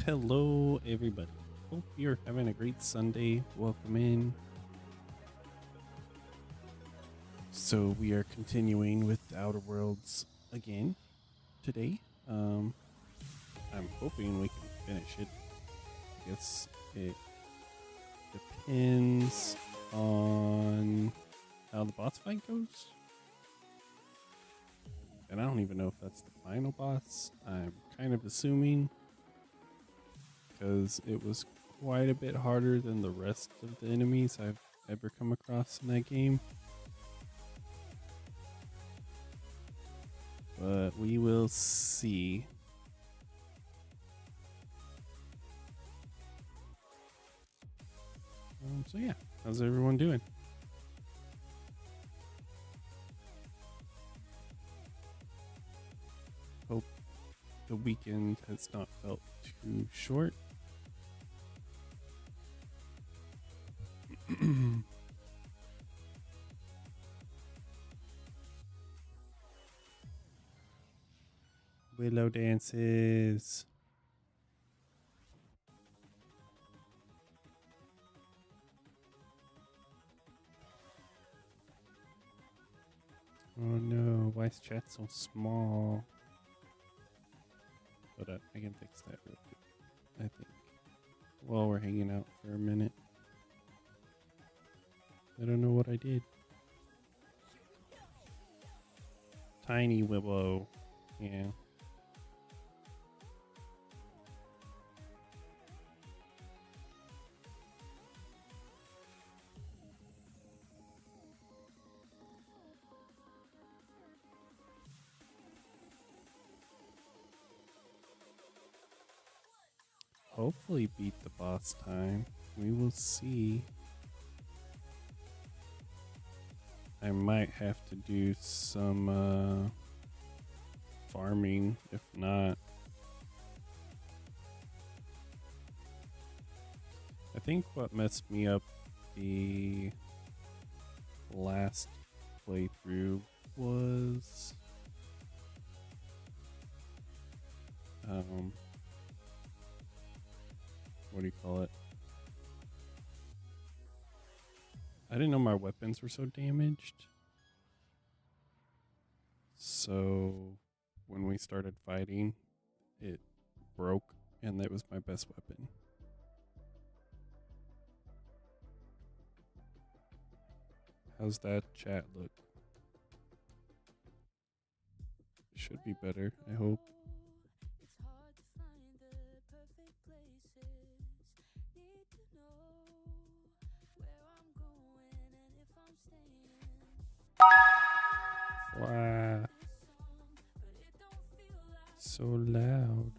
Hello, everybody. Hope you're having a great Sunday. Welcome in. So we are continuing with Outer Worlds again today. I'm hoping we can finish it. I guess it depends on how the boss fight goes. And I don't even know if that's the final boss. I'm kind of assuming, because it was quite a bit harder than the rest of the enemies I've ever come across in that game. But we will see. So yeah, how's everyone doing? Hope the weekend has not felt too short. Willow dances. Oh no, why is chat so small? But I can fix that real quick, I think, while we're hanging out for a minute. I don't know what I did. Tiny Willow. Yeah. Hopefully beat the boss time. We will see. I might have to do some farming, if not. I think what messed me up the last playthrough was what do you call it? I didn't know my weapons were so damaged. So when we started fighting, it broke, and that was my best weapon. How's that chat look? Should be better, I hope. Wow. So loud.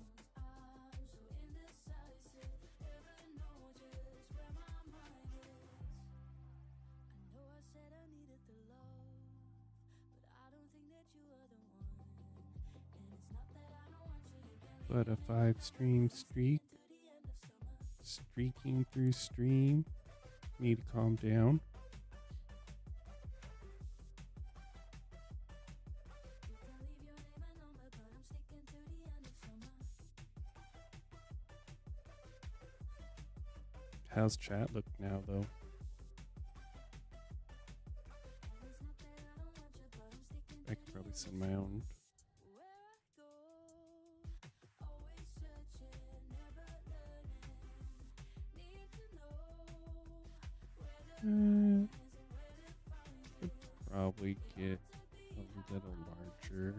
But a 5-stream streak. Streaking through stream. Need to calm down. How's chat look now, though? I could probably send my own. Could probably get a little larger.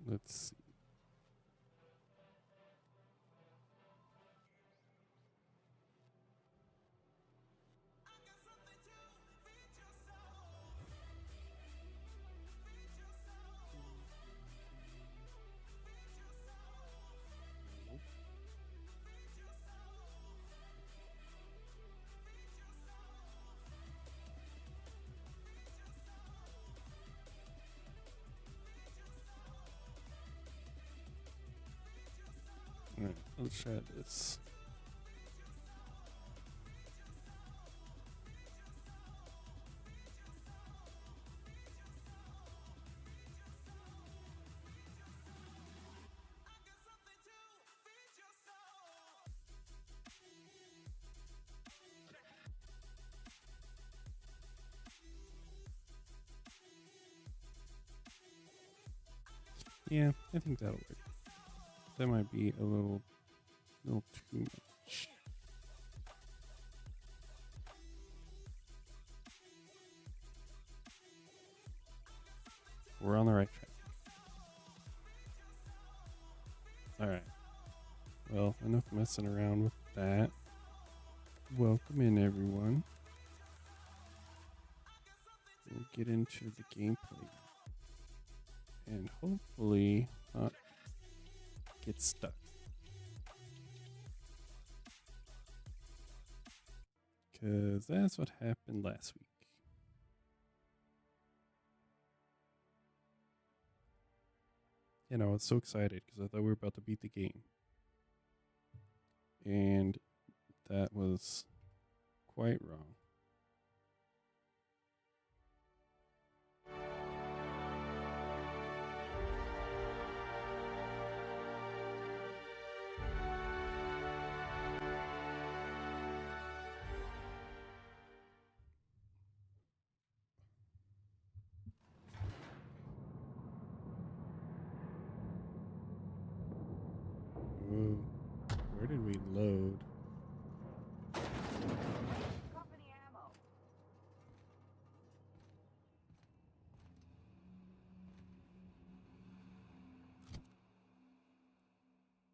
Let's see. Alright, let's try this. Yeah, I think that'll work. That might be a little too much. We're on the right track. Alright. Well, enough messing around with that. Welcome in, everyone. We'll get into the gameplay. And hopefully not get stuck. Because that's what happened last week. You know, I was so excited because I thought we were about to beat the game. And that was quite wrong. Whoa. Where did we load? Company ammo.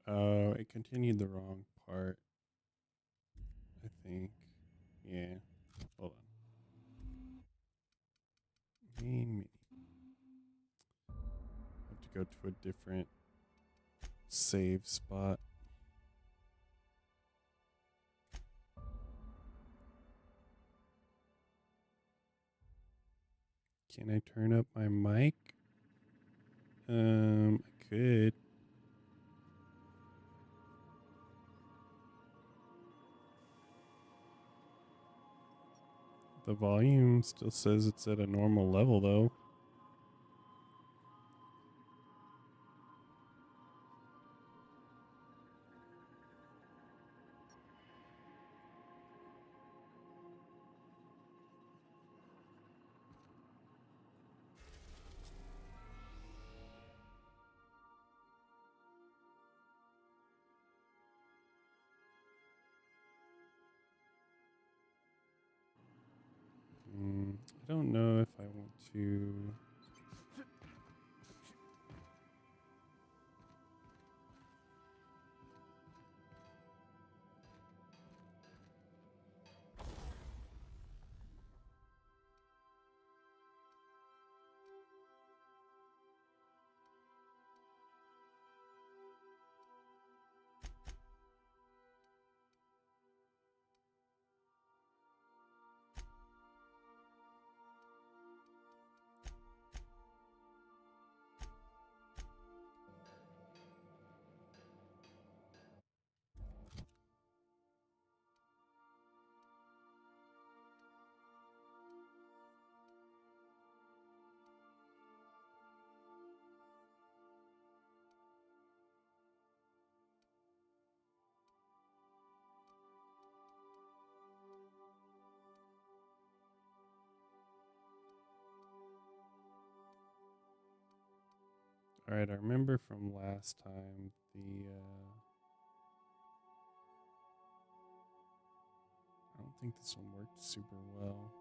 Oh, it continued the wrong part. I think. Yeah. Hold on. Main menu. Have to go to a different save spot. Can I turn up my mic? I could. The volume still says it's at a normal level, though. I don't know if I want to. All right, I remember from last time I don't think this one worked super well.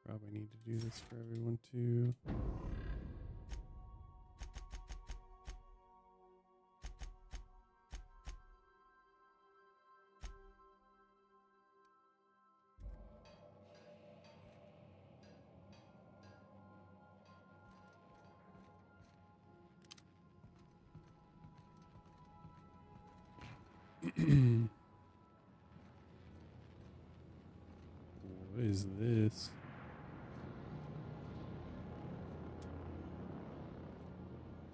Probably need to do this for everyone too. What is this?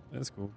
That's cool.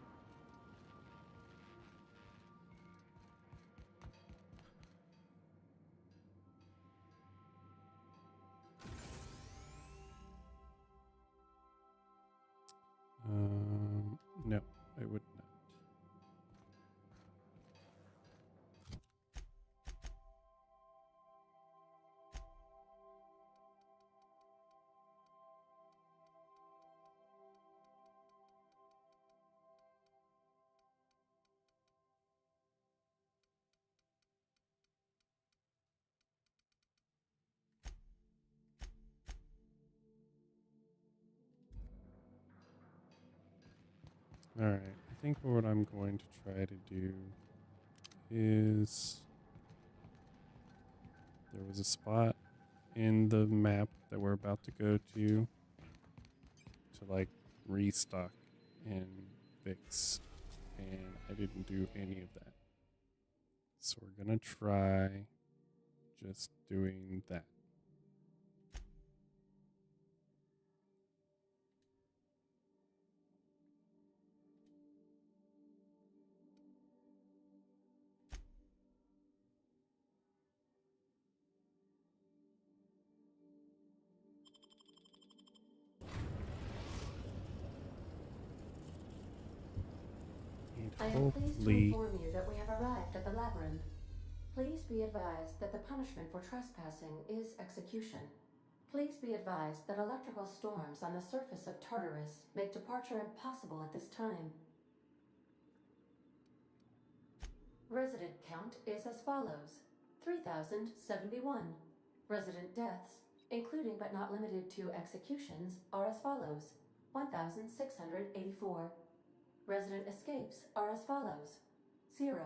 Alright, I think what I'm going to try to do is there was a spot in the map that we're about to go to like restock and fix, and I didn't do any of that. So we're gonna try just doing that. I am pleased to inform you that we have arrived at the labyrinth. Please be advised that the punishment for trespassing is execution. Please be advised that electrical storms on the surface of Tartarus make departure impossible at this time. Resident count is as follows: 3,071. Resident deaths, including but not limited to executions, are as follows: 1,684. Resident escapes are as follows: 0.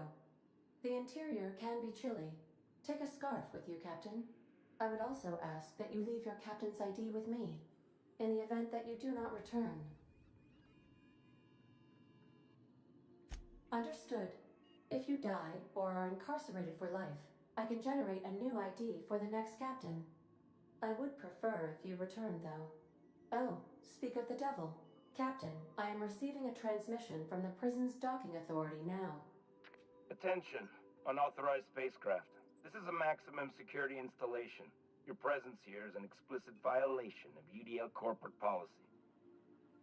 The interior can be chilly. Take a scarf with you, Captain. I would also ask that you leave your captain's ID with me, in the event that you do not return. Understood. If you die or are incarcerated for life, I can generate a new ID for the next captain. I would prefer if you return, though. Oh, speak of the devil. Captain, I am receiving a transmission from the prison's docking authority now. Attention, unauthorized spacecraft. This is a maximum security installation. Your presence here is an explicit violation of UDL corporate policy.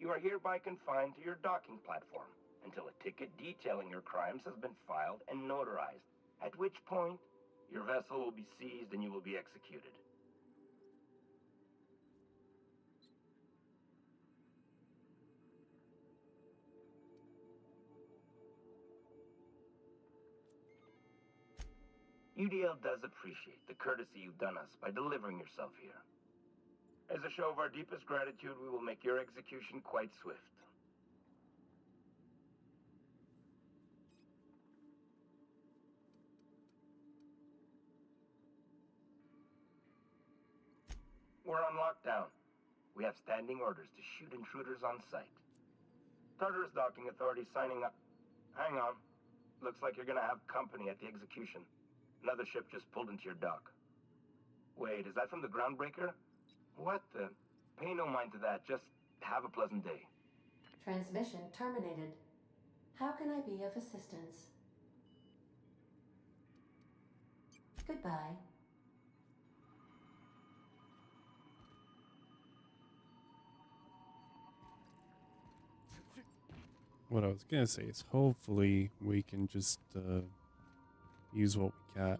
You are hereby confined to your docking platform until a ticket detailing your crimes has been filed and notarized, at which point your vessel will be seized and you will be executed. UDL does appreciate the courtesy you've done us by delivering yourself here. As a show of our deepest gratitude, we will make your execution quite swift. We're on lockdown. We have standing orders to shoot intruders on sight. Tartarus Docking Authority signing up. Hang on. Looks like you're gonna have company at the execution. Another ship just pulled into your dock. Wait, is that from the Groundbreaker? What the? Pay no mind to that. Just have a pleasant day. Transmission terminated. How can I be of assistance? Goodbye. What I was gonna say is hopefully we can just use what we got.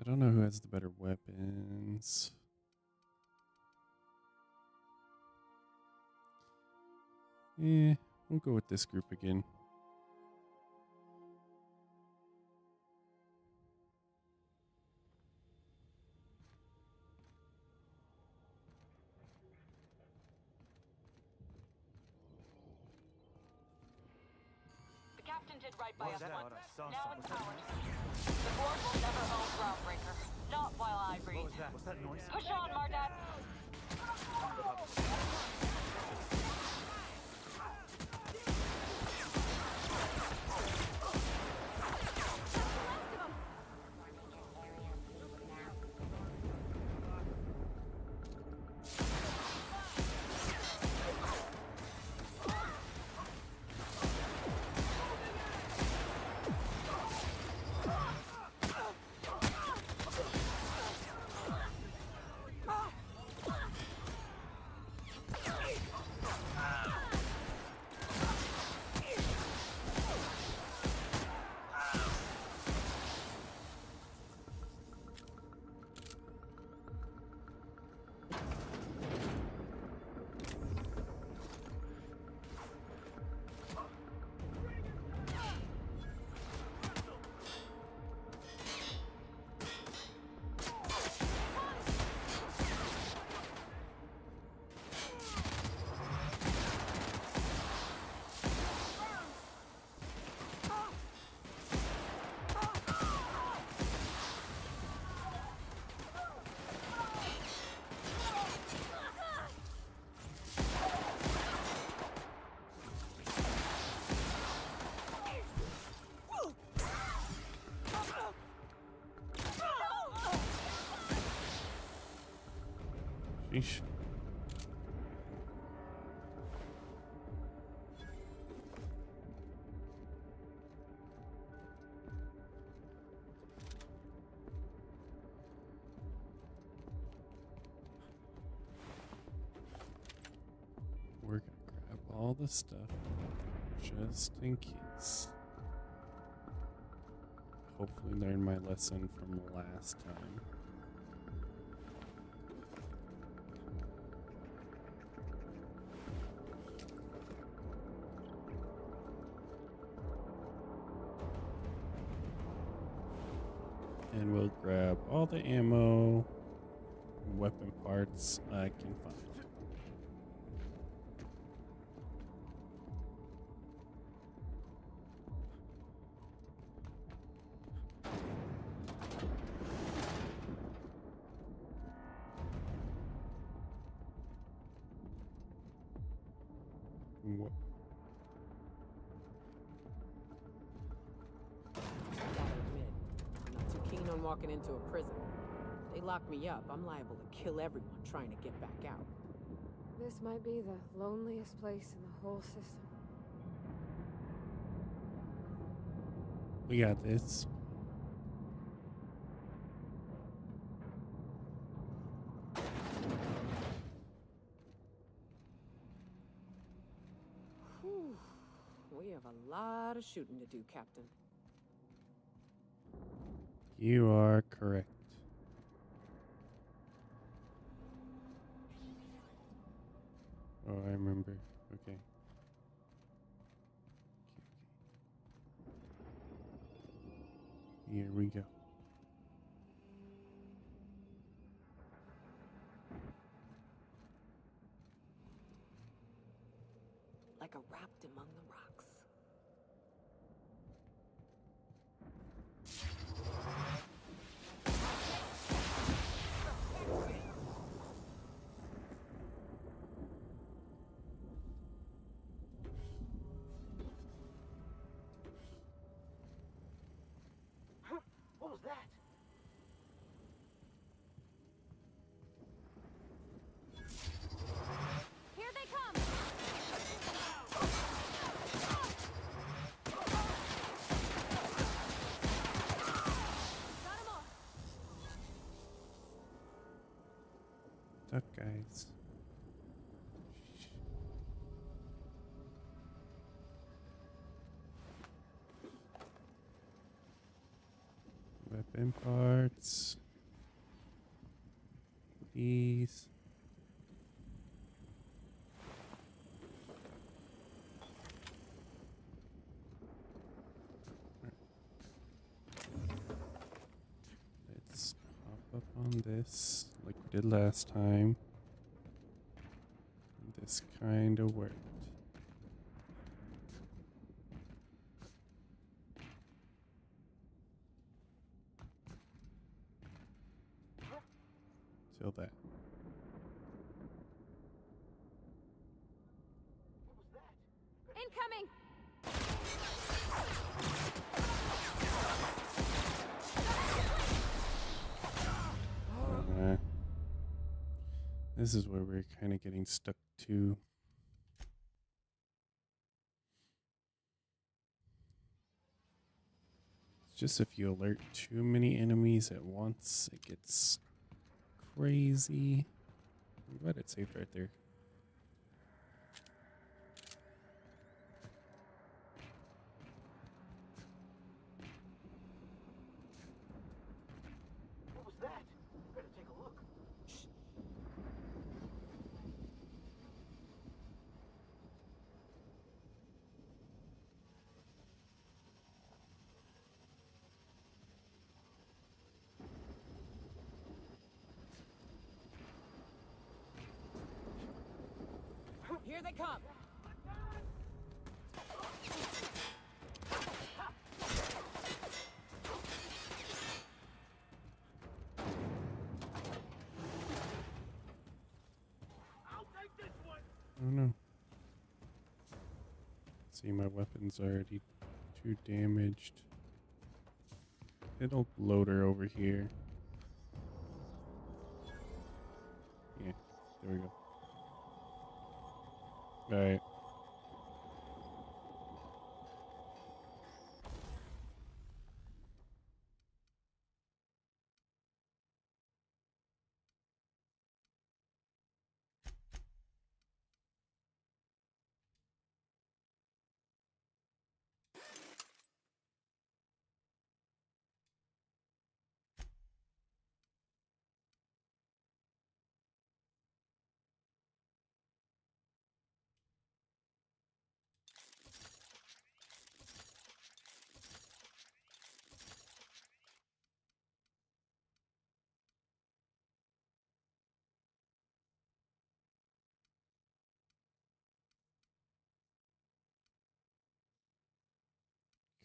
I don't know who has the better weapons. Yeah, we'll go with this group again. The captain did right by us once. Now it's ours. The board will never own Groundbreaker. Not while I breathe. What's that noise? Push on, Mardat. Sheesh. We're gonna grab all the stuff just in case. Hopefully learn my lesson from last time. And we'll grab all the ammo, weapon parts I can find. Wha- Gotta admit, I'm not too keen on walking into a prison. They lock me up, I'm liable to kill everyone trying to get back out. This might be the loneliest place in the whole system. We got this. Whew. We have a lot of shooting to do, Captain. You are correct. Oh, I remember. Okay. Here we go. Like a rapt among the rocks. What was that? Here they come! Got 'em all! Duck, guys. Weapon parts. These. Let's hop up on this like we did last time. This kind of worked. Till that. Incoming! This is where we're kind of getting stuck to. It's just if you alert too many enemies at once, it gets crazy. I'm glad it saved right there. What was that? Better take a look. Here they come! I'll take this one. Oh no. See, my weapon's already too damaged. It'll load her over here. Yeah. There we go. All right.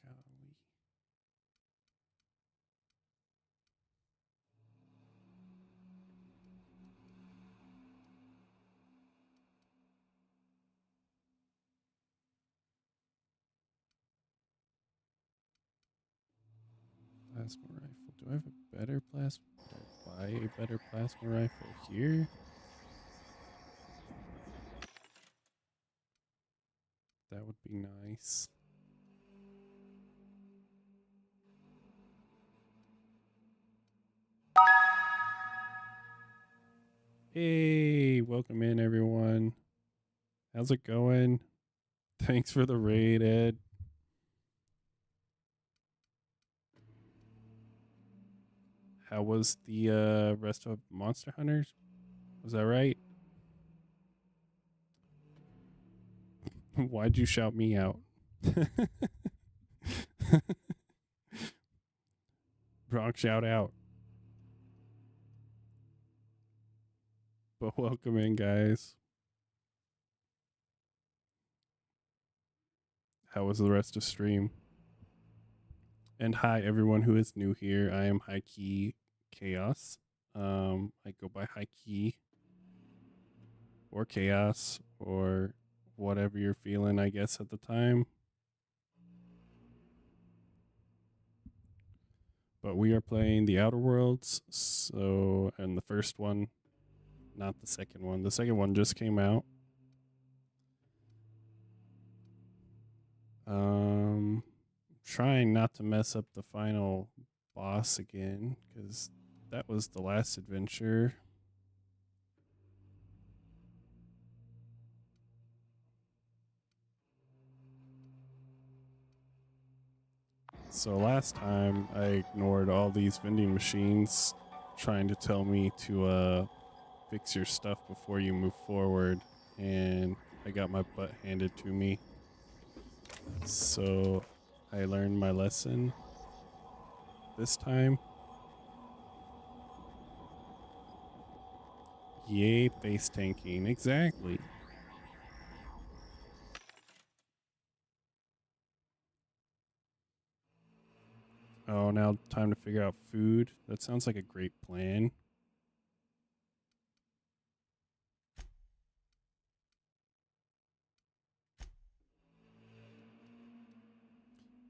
Golly. Plasma rifle. Do I have a better plasma? Did I buy a better plasma rifle here? That would be nice. Hey, welcome in everyone. How's it going? Thanks for the raid, Ed. How was the rest of Monster Hunters? Was that right? Why'd you shout me out? Wrong shout out. But welcome in, guys. How was the rest of stream? And hi, everyone who is new here. I am High Key Chaos. I go by High Key or Chaos or whatever you're feeling, I guess, at the time. But we are playing the Outer Worlds. So, and the first one, not the second one. The second one just came out. Trying not to mess up the final boss again, because that was the last adventure. So last time I ignored all these vending machines trying to tell me to fix your stuff before you move forward, and I got my butt handed to me. So I learned my lesson this time. Yay, face tanking. Exactly. Oh, now time to figure out food. That sounds like a great plan.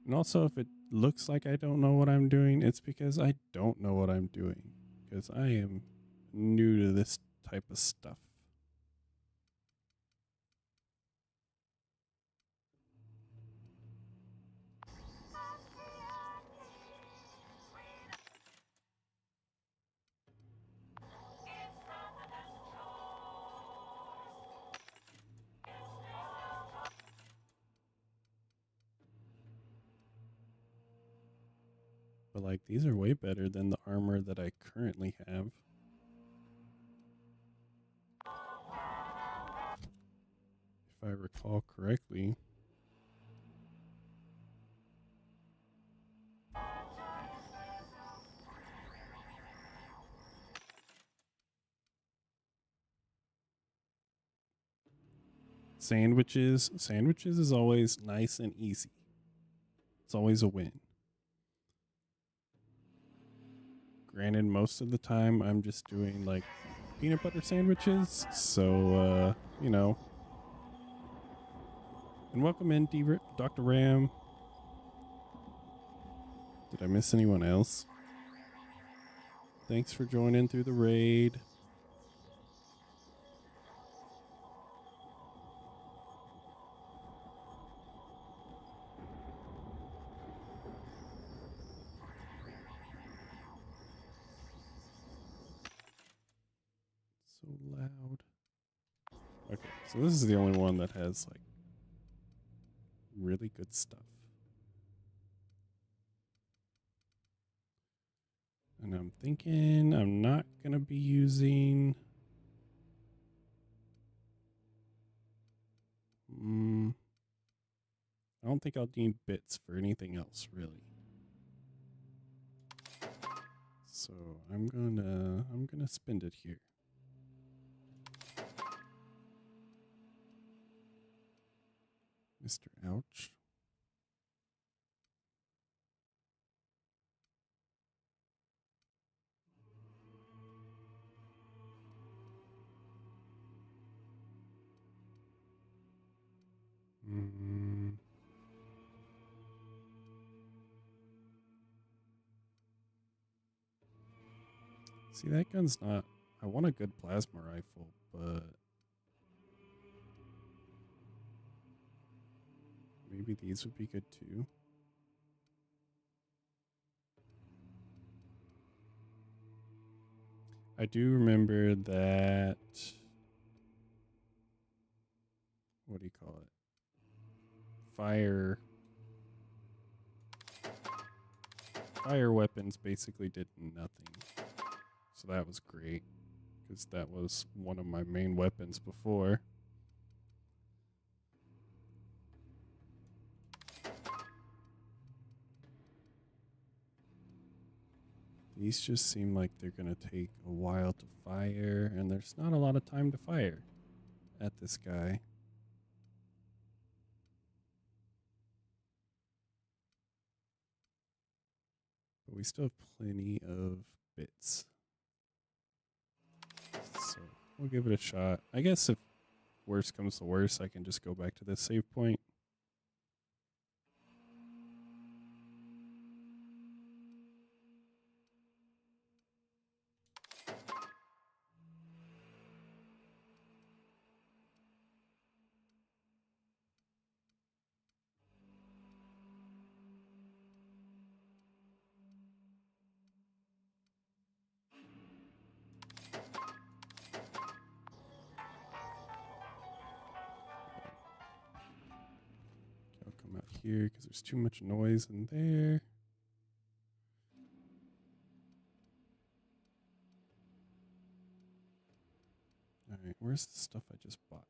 And also, if it looks like I don't know what I'm doing, it's because I don't know what I'm doing. Because I am new to this type of stuff. But like, these are way better than the armor that I currently have. If I recall correctly. Sandwiches. Sandwiches is always nice and easy. It's always a win. Granted, most of the time I'm just doing like peanut butter sandwiches. So, you know. And welcome in, Dr. Ram. Did I miss anyone else? Thanks for joining through the raid. Okay, so this is the only one that has like really good stuff. And I'm thinking I'm not gonna be using I don't think I'll need bits for anything else really. So I'm gonna spend it here. Mr. Ouch. Mm. See, that gun's not... I want a good plasma rifle, but... maybe these would be good too. I do remember that... what do you call it? Fire weapons basically did nothing. So that was great, because that was one of my main weapons before. These just seem like they're going to take a while to fire, and there's not a lot of time to fire at this guy. But we still have plenty of bits. So we'll give it a shot. I guess if worst comes to worst, I can just go back to this save point. I'll come out here because there's too much noise in there. Alright, where's the stuff I just bought?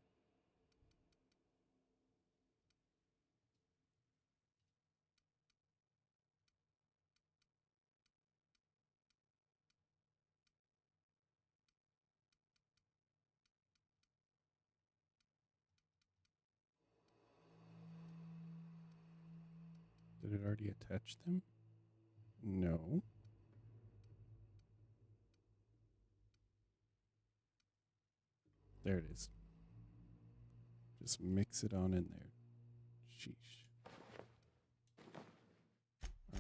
Did it already attach them? No. There it is. Just mix it on in there. Sheesh.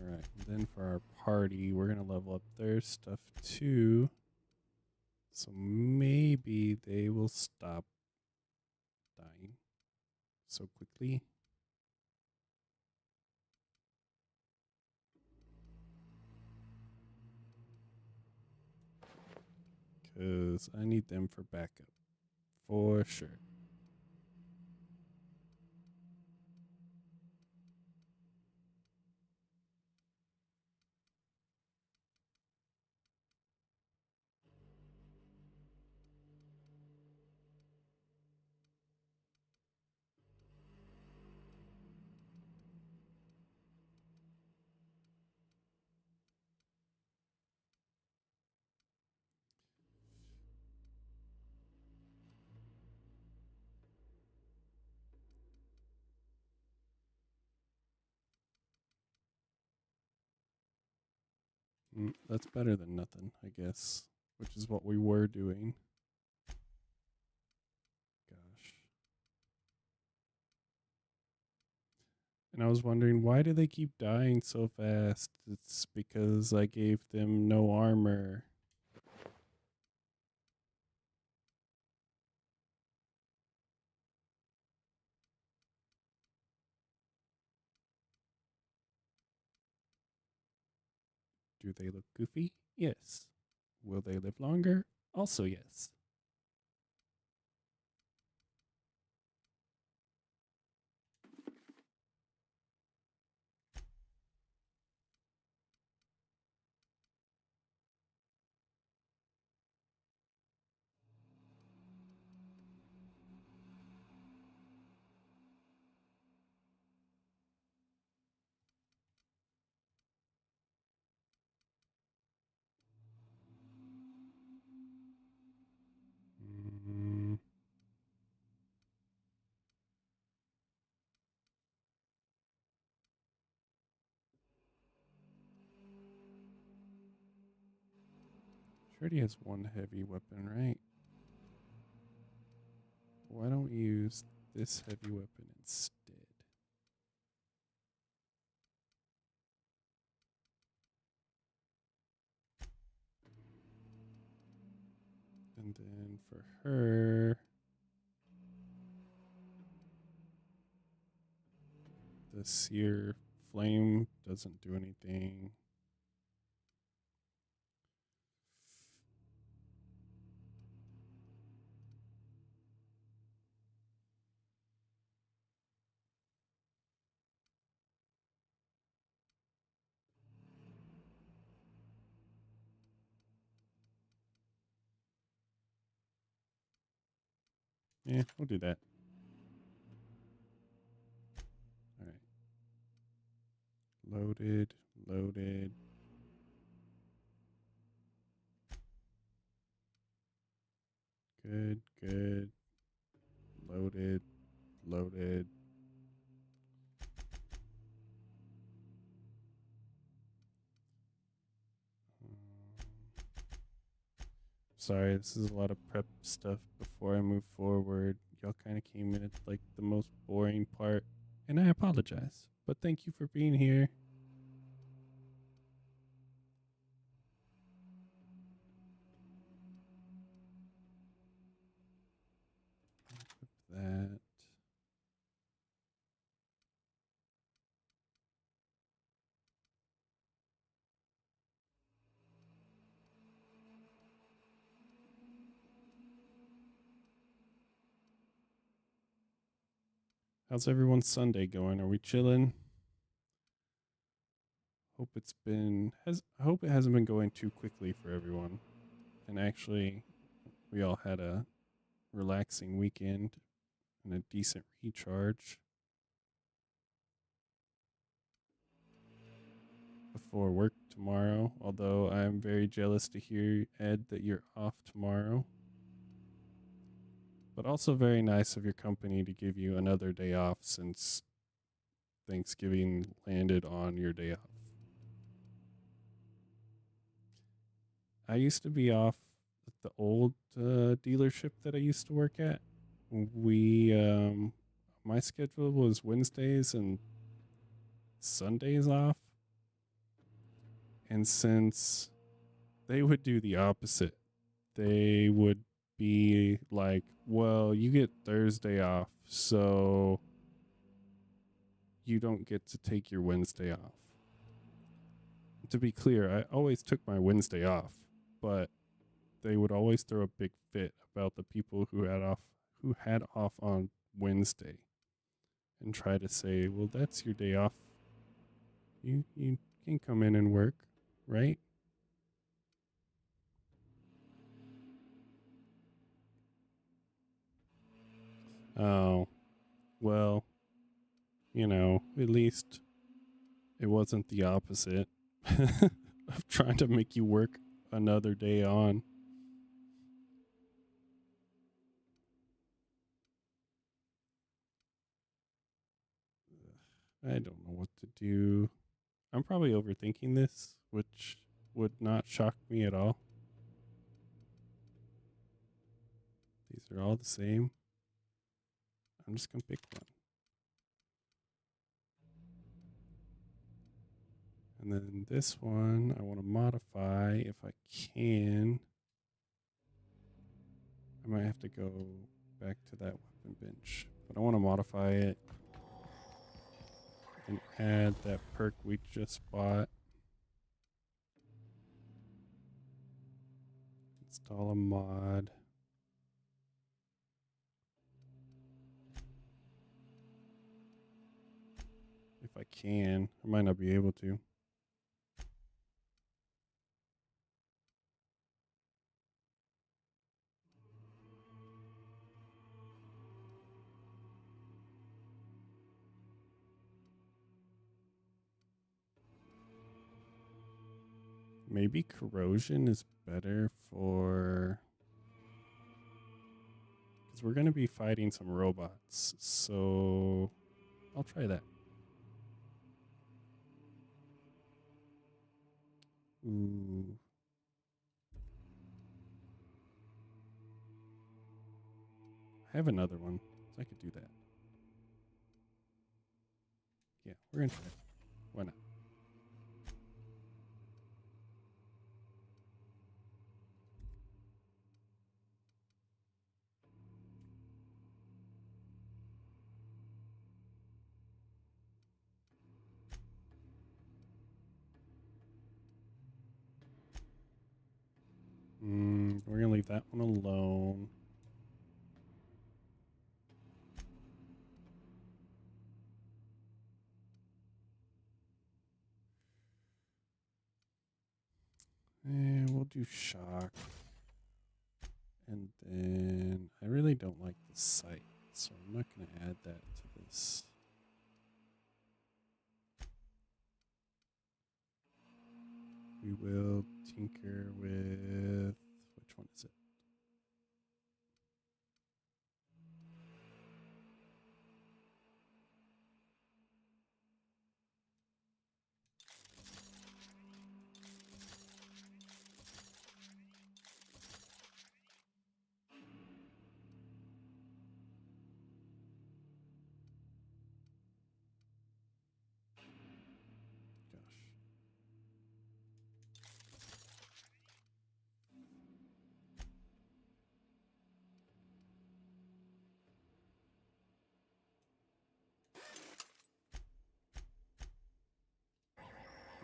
Alright, then for our party, we're going to level up their stuff too. So maybe they will stop dying so quickly. Because I need them for backup. For sure. That's better than nothing, I guess. Which is what we were doing. Gosh. And I was wondering, why do they keep dying so fast? It's because I gave them no armor. Do they look goofy? Yes. Will they live longer? Also yes. She already has one heavy weapon, right? Why don't we use this heavy weapon instead? And then for her, the sear flame doesn't do anything. Yeah, we'll do that. All right. Loaded, loaded. Good, good. Loaded, loaded. Sorry, this is a lot of prep stuff before I move forward. Y'all kind of came in at like the most boring part, and I apologize. But thank you for being here. That. How's everyone's Sunday going? Are we chilling? Hope it's been I hope it hasn't been going too quickly for everyone. And actually, we all had a relaxing weekend and a decent recharge before work tomorrow. Although I'm very jealous to hear, Ed, that you're off tomorrow. But also very nice of your company to give you another day off since Thanksgiving landed on your day off. I used to be off at the old dealership that I used to work at. My schedule was Wednesdays and Sundays off. And since they would do the opposite, they would be like, well, you get Thursday off, so you don't get to take your Wednesday off. To be clear, I always took my Wednesday off, but they would always throw a big fit about the people who had off on Wednesday and try to say, well, that's your day off. You can come in and work, right? Oh, well, at least it wasn't the opposite of trying to make you work another day on. I don't know what to do. I'm probably overthinking this, which would not shock me at all. These are all the same. I'm just going to pick one. And then this one, I want to modify if I can. I might have to go back to that weapon bench, but I want to modify it and add that perk we just bought. Install a mod. If I can, I might not be able to. Maybe corrosion is better for... because we're going to be fighting some robots, so I'll try that. Ooh. I have another one, so I could do that. Yeah, we're gonna try it. Why not? We're gonna leave that one alone. And we'll do shock. And then I really don't like the sight, so I'm not going to add that to this. We will tinker with, which one is it? Gosh.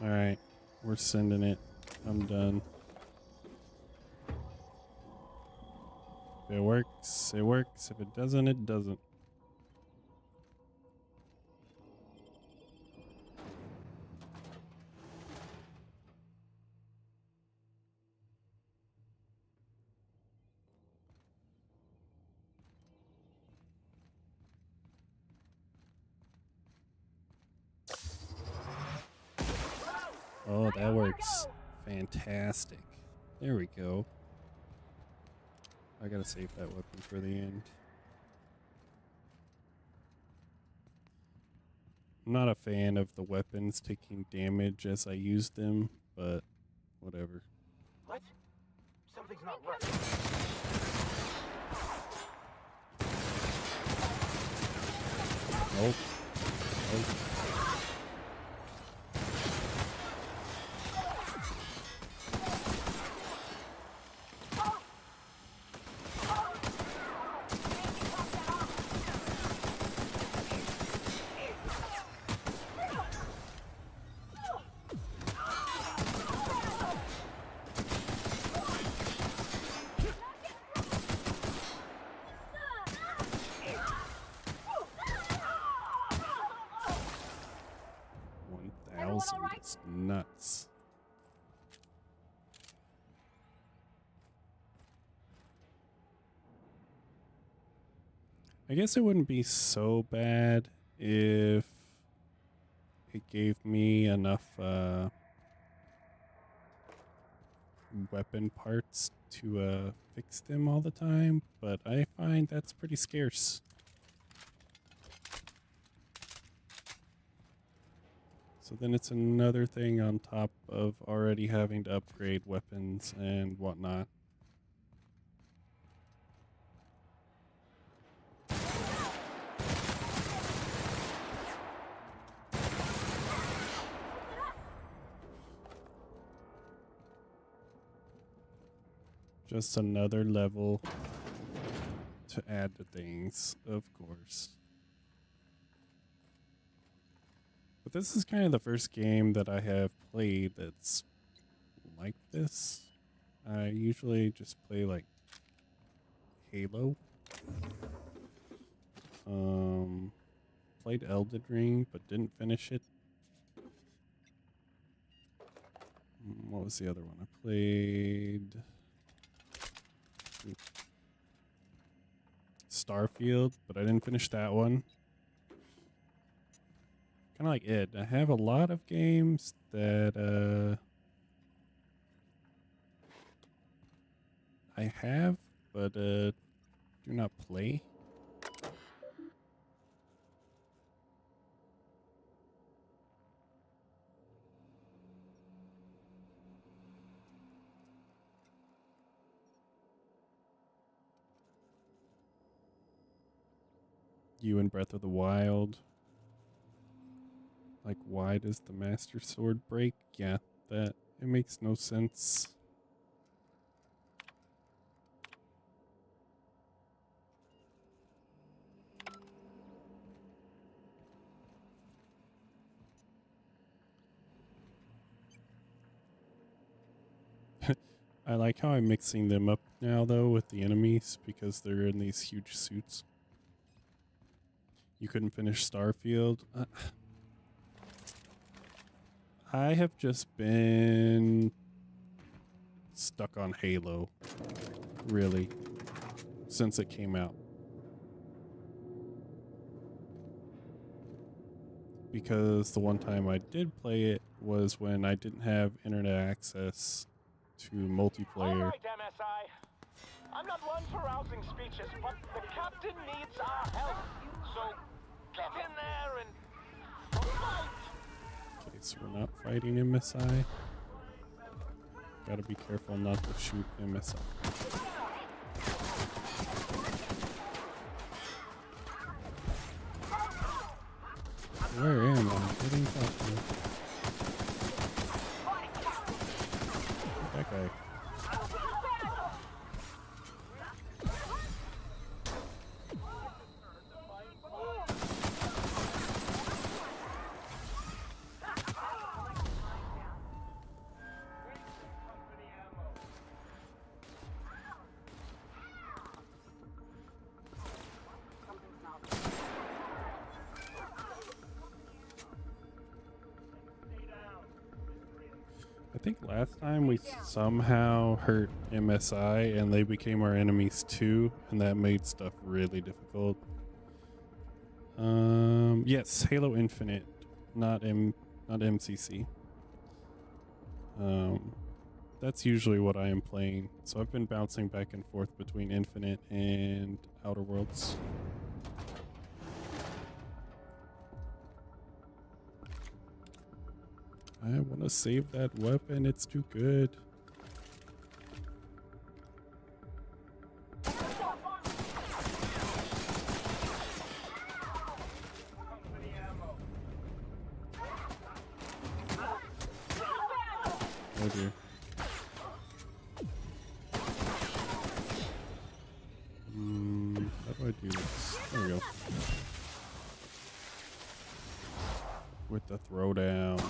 All right, we're sending it. I'm done. If it works, it works. If it doesn't, it doesn't. Oh, that works. Fantastic. There we go. I gotta save that weapon for the end. I'm not a fan of the weapons taking damage as I use them, but whatever. What? Something's not right. Nope. Nope. It's nuts. I guess it wouldn't be so bad if it gave me enough weapon parts to fix them all the time, but I find that's pretty scarce. So then it's another thing on top of already having to upgrade weapons and whatnot. Just another level to add to things, of course. But this is kind of the first game that I have played that's like this. I usually just play like Halo. Played Elden Ring, but didn't finish it. What was the other one? I played Starfield, but I didn't finish that one. Kind of like it. I have a lot of games that I have, but do not play. you in Breath of the Wild. Like, why does the Master Sword break? Yeah, that it makes no sense. I like how I'm mixing them up now, though, with the enemies because they're in these huge suits. You couldn't finish Starfield. I have just been stuck on Halo, really, since it came out. Because the one time I did play it was when I didn't have internet access to multiplayer. All right, MSI. I'm not one for rousing speeches, but the captain needs our help. So get in there and fight. Okay, so we're not fighting MSI. Gotta be careful not to shoot MSI. Where am I? Getting caught. That guy. I think last time we somehow hurt MSI and they became our enemies too, and that made stuff really difficult. Yes, Halo Infinite, not MCC. That's usually what I am playing. So I've been bouncing back and forth between Infinite and Outer Worlds. I want to save that weapon, it's too good. Oh dear. How do I do this? There we go. With the throwdown.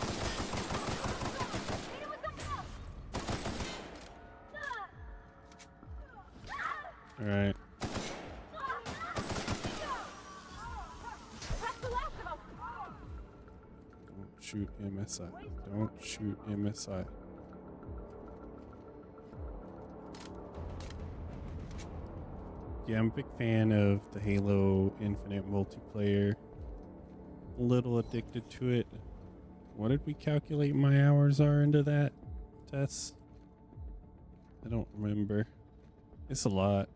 Alright. Don't shoot MSI. Don't shoot MSI. Yeah, I'm a big fan of the Halo Infinite multiplayer. A little addicted to it. What did we calculate my hours are into that, Tess? I don't remember. It's a lot.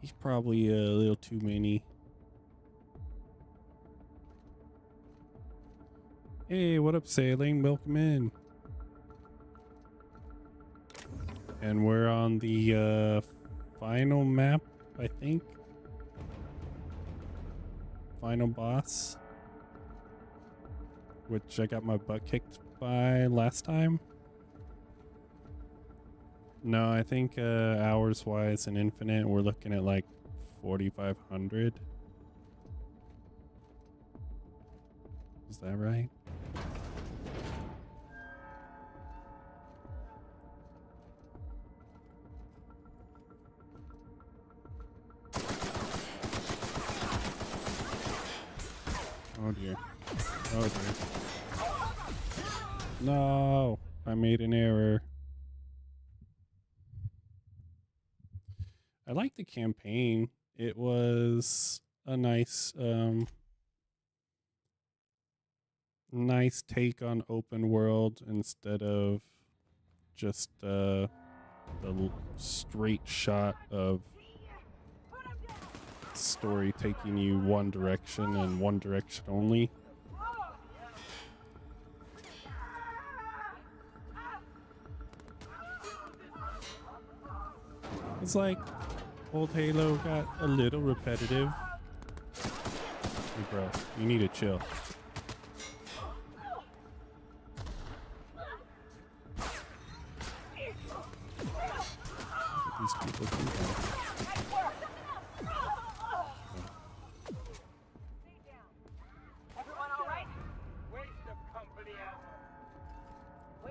He's probably a little too many. Hey, what up, Sailing? Welcome in. And we're on the final map, I think. Final boss. Which I got my butt kicked by last time. No, I think hours wise and Infinite, we're looking at like 4,500. Is that right? Oh dear. Oh dear. No, I made an error. I like the campaign. It was a nice nice take on open world instead of just the straight shot of story taking you one direction and one direction only. Seems like old Halo got a little repetitive. Hey bro, you need to chill. These people do that.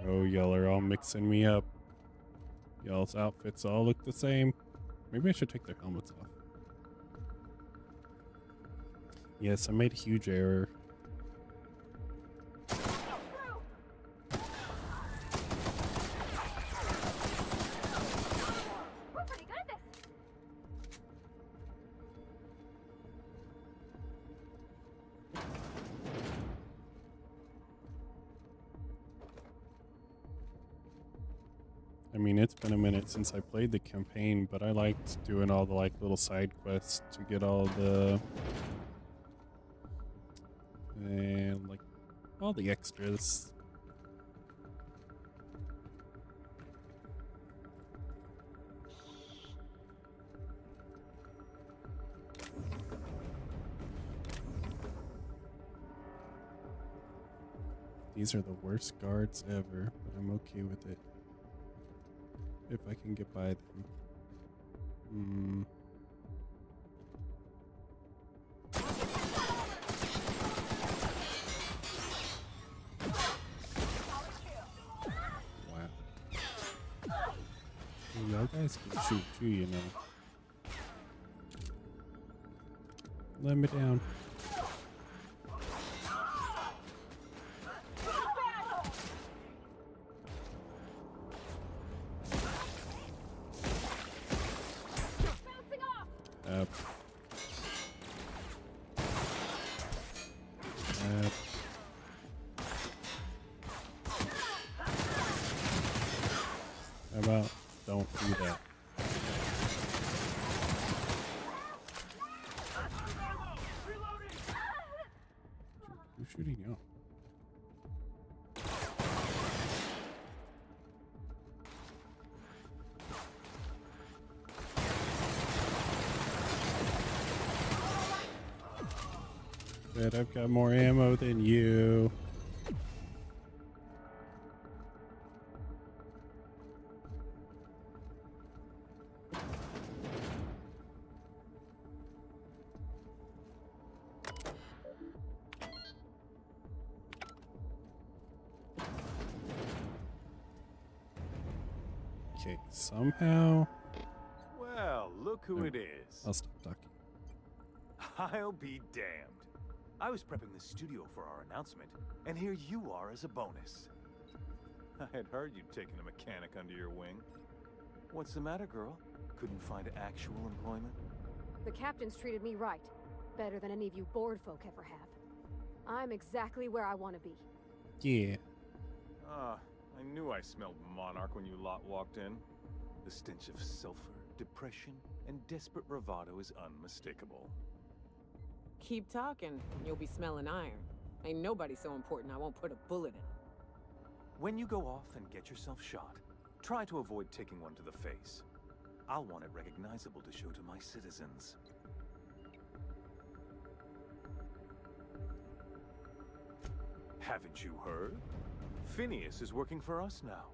Oh, y'all are all mixing me up. Y'all's outfits all look the same. Maybe I should take their helmets off. Yes, I made a huge error. We're pretty good at this. I mean, it's been a minute since I played the campaign, but I liked doing all the like little side quests to get all the and like all the extras. These are the worst guards ever, but I'm okay with it. If I can get by them. Wow. Hey, y'all guys can shoot too, you know. Let me down. Up. How about don't do that? Who's shooting you? Bet I've got more ammo than you. Okay, somehow Well, look who it is. I'll stop talking. I'll be damned. I was prepping the studio for our announcement, and here you are as a bonus. I had heard you'd taken a mechanic under your wing. What's the matter, girl? Couldn't find actual employment? The captain's treated me right. Better than any of you bored folk ever have. I'm exactly where I want to be. Yeah. Ah, I knew I smelled Monarch when you lot walked in. The stench of sulfur, depression, and desperate bravado is unmistakable. Keep talking, you'll be smelling iron. Ain't nobody so important I won't put a bullet in. When you go off and get yourself shot, try to avoid taking one to the face. I'll want it recognizable to show to my citizens. Haven't you heard? Phineas is working for us now.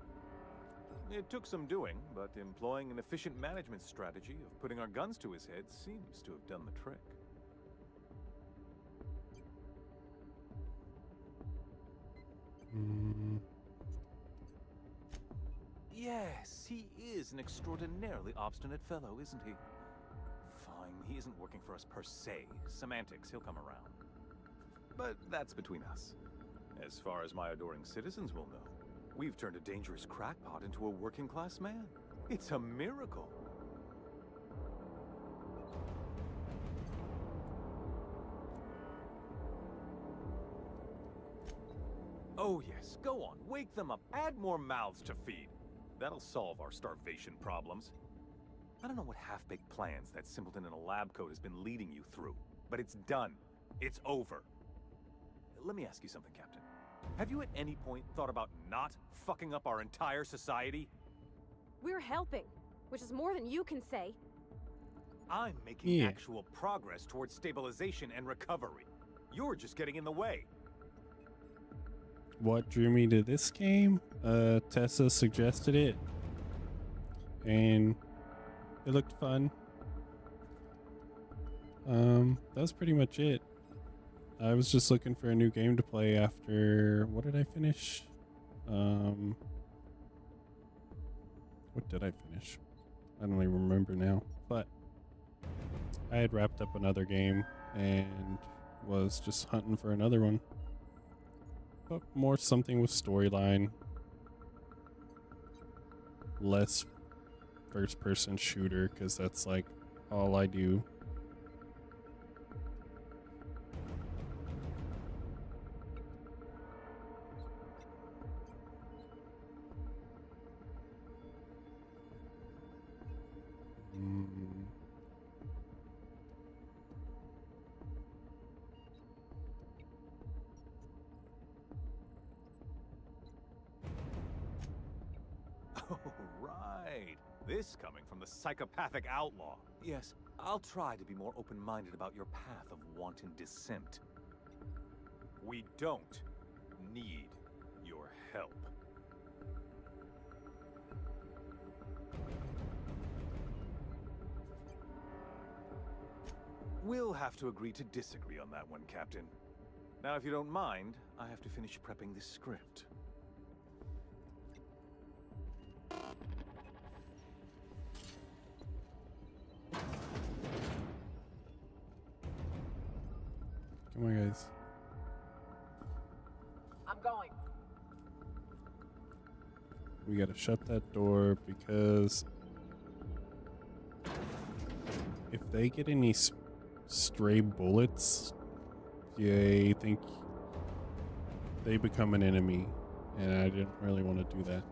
It took some doing, but employing an efficient management strategy of putting our guns to his head seems to have done the trick. Yes, he is an extraordinarily obstinate fellow, isn't he? Fine, he isn't working for us per se. Semantics, he'll come around. But that's between us. As far as my adoring citizens will know, we've turned a dangerous crackpot into a working-class man. It's a miracle. Oh yes, go on, wake them up, add more mouths to feed. That'll solve our starvation problems. I don't know what half-baked plans that simpleton in a lab coat has been leading you through, but it's done. It's over. Let me ask you something, Captain. Have you at any point thought about not fucking up our entire society? We're helping. which is more than you can say. I'm making Yeah. actual progress towards stabilization and recovery. You're just getting in the way. What drew me to this game? Tessa suggested it, and it looked fun. That was pretty much it. I was just looking for a new game to play after, what did I finish? What did I finish? I don't even remember now, but I had wrapped up another game and was just hunting for another one. But more something with storyline, less first person shooter, because that's like all I do. Oh, right. This coming from the psychopathic outlaw. Yes, I'll try to be more open-minded about your path of wanton dissent. We don't need your help. We'll have to agree to disagree on that one, Captain. Now, if you don't mind, I have to finish prepping this script. Come on, guys. I'm going. We gotta shut that door because if they get any stray bullets, I think they become an enemy, and I didn't really want to do that.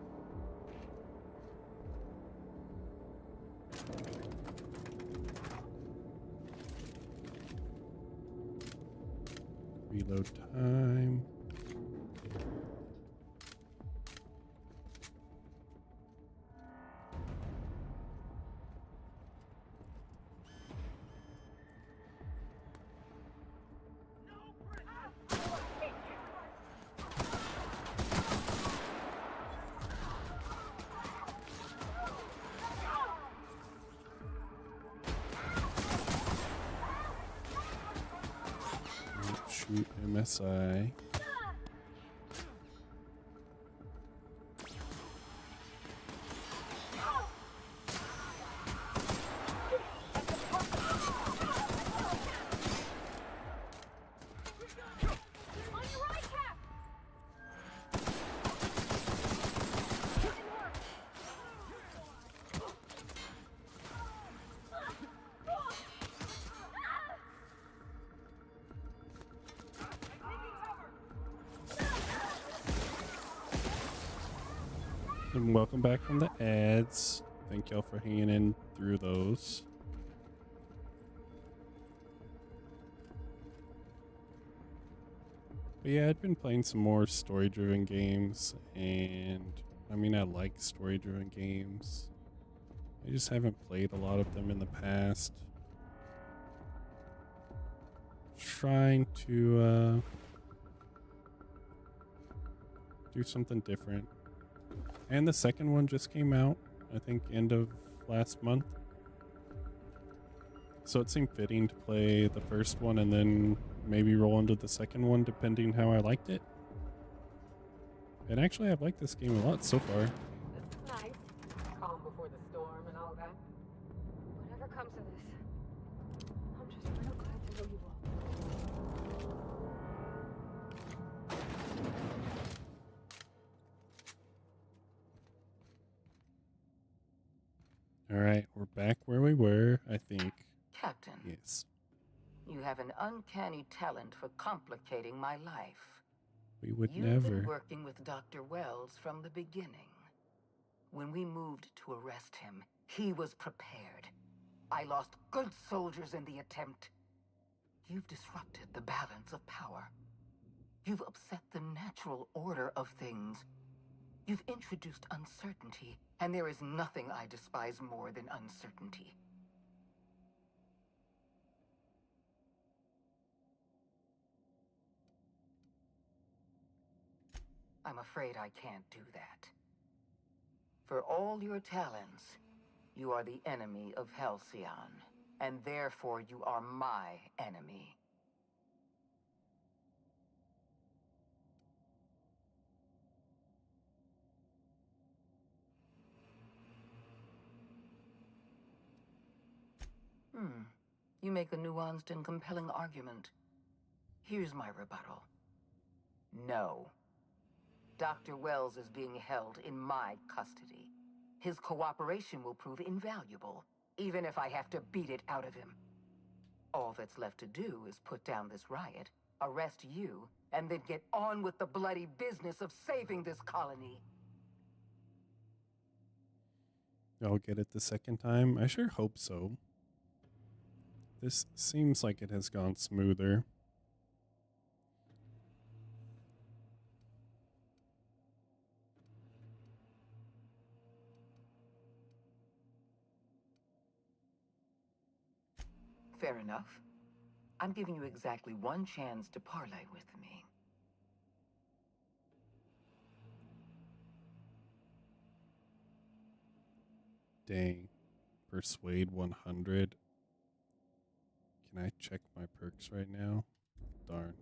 Reload time. Shoot MSI. And welcome back from the ads. Thank y'all for hanging in through those. But yeah, I'd been playing some more story-driven games, and I mean, I like story-driven games. I just haven't played a lot of them in the past. Trying to do something different. And the second one just came out, I think end of last month. So it seemed fitting to play the first one and then maybe roll into the second one depending how I liked it. And actually I've liked this game a lot so far. This is nice. Calm before the storm and all that. Whatever comes of this, I'm just real glad to know you all. Alright, we're back where we were, I think. Captain, Yes. you have an uncanny talent for complicating my life. We would You've never. been working with Dr. Wells from the beginning. When we moved to arrest him, he was prepared. I lost good soldiers in the attempt. You've disrupted the balance of power. You've upset the natural order of things. You've introduced uncertainty, and there is nothing I despise more than uncertainty. I'm afraid I can't do that. For all your talents, you are the enemy of Halcyon, and therefore you are my enemy. You make a nuanced and compelling argument. Here's my rebuttal. No. Dr. Wells is being held in my custody. His cooperation will prove invaluable, even if I have to beat it out of him. All that's left to do is put down this riot, arrest you, and then get on with the bloody business of saving this colony. I'll get it the second time. I sure hope so. This seems like it has gone smoother. Fair enough. I'm giving you exactly one chance to parley with me. Dang. Persuade 100. Can I check my perks right now? Darn.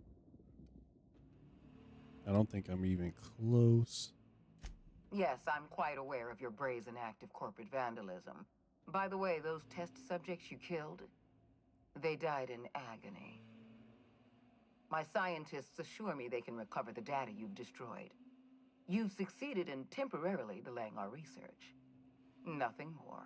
I don't think I'm even close. Yes, I'm quite aware of your brazen act of corporate vandalism. By the way, those test subjects you killed, they died in agony. My scientists assure me they can recover the data you've destroyed. You've succeeded in temporarily delaying our research. Nothing more.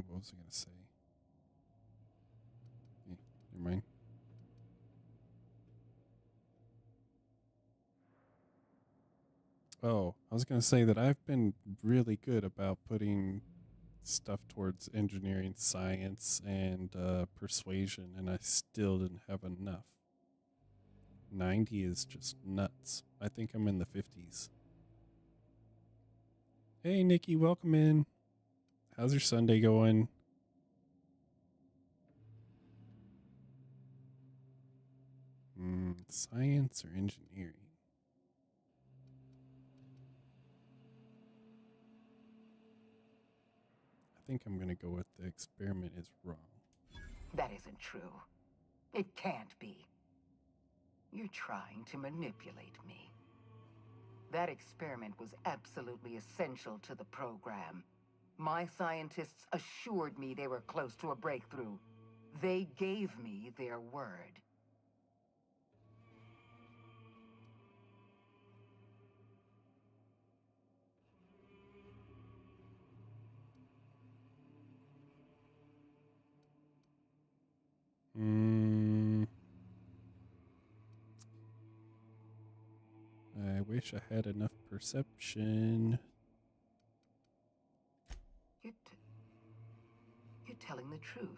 What was I going to say? Never mind. Oh, I was going to say that I've been really good about putting stuff towards engineering, science, and persuasion, and I still didn't have enough. 90 is just nuts. I think I'm in the 50s. Hey, Nikki, welcome in. How's your Sunday going? Science or engineering? I think I'm going to go with the experiment is wrong. That isn't true. It can't be. You're trying to manipulate me. That experiment was absolutely essential to the program. My scientists assured me they were close to a breakthrough. They gave me their word. I wish I had enough perception. You're telling the truth,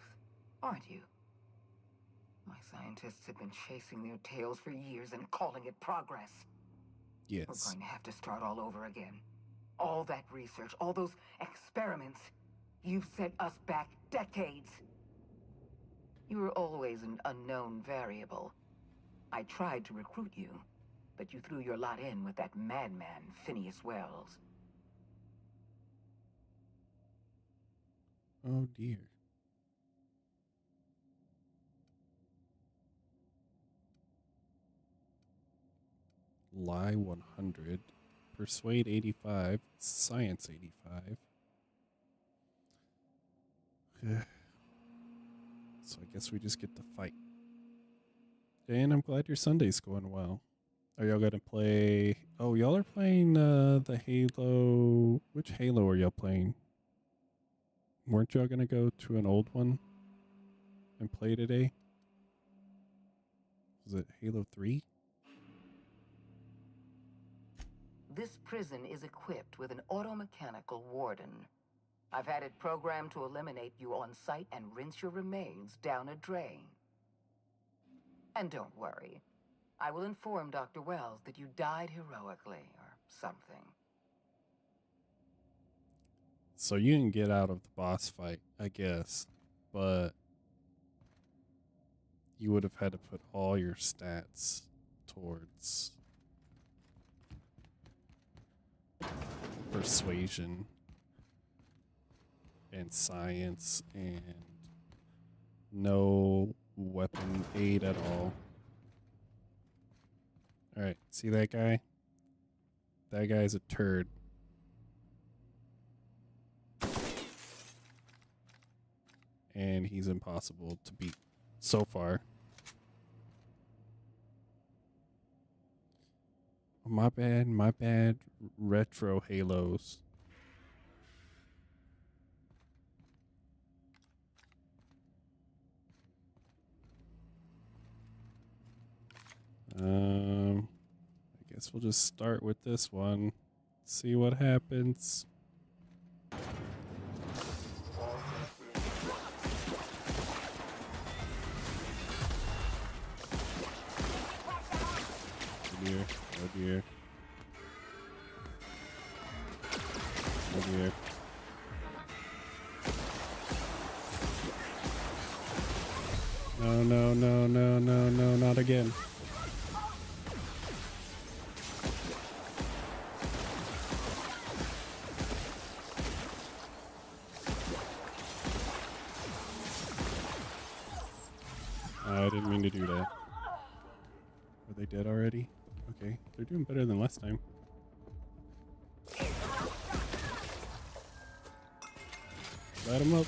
aren't you? My scientists have been chasing their tails for years and calling it progress. Yes. We're going to have to start all over again. All that research, all those experiments. You've set us back decades. You were always an unknown variable. I tried to recruit you, but you threw your lot in with that madman, Phineas Wells. Oh dear. Lie 100. Persuade 85. Science 85. So I guess we just get to fight. And I'm glad your Sunday's going well. Are y'all gonna play? Oh, y'all are playing the Halo. Which Halo are y'all playing? Weren't y'all gonna go to an old one and play today? Was it Halo 3? This prison is equipped with an automechanical warden. I've had it programmed to eliminate you on sight and rinse your remains down a drain. And don't worry. I will inform Dr. Wells that you died heroically or something. So you can get out of the boss fight, I guess, but you would have had to put all your stats towards persuasion and science and no weapon aid at all. Alright, see that guy? That guy's a turd. And he's impossible to beat so far. My bad, retro Halos. I guess we'll just start with this one. See what happens. Oh dear, oh dear. Oh dear. No, no, no, no, no, no, not again. I didn't mean to do that. Are they dead already? Okay, they're doing better than last time. Light them up.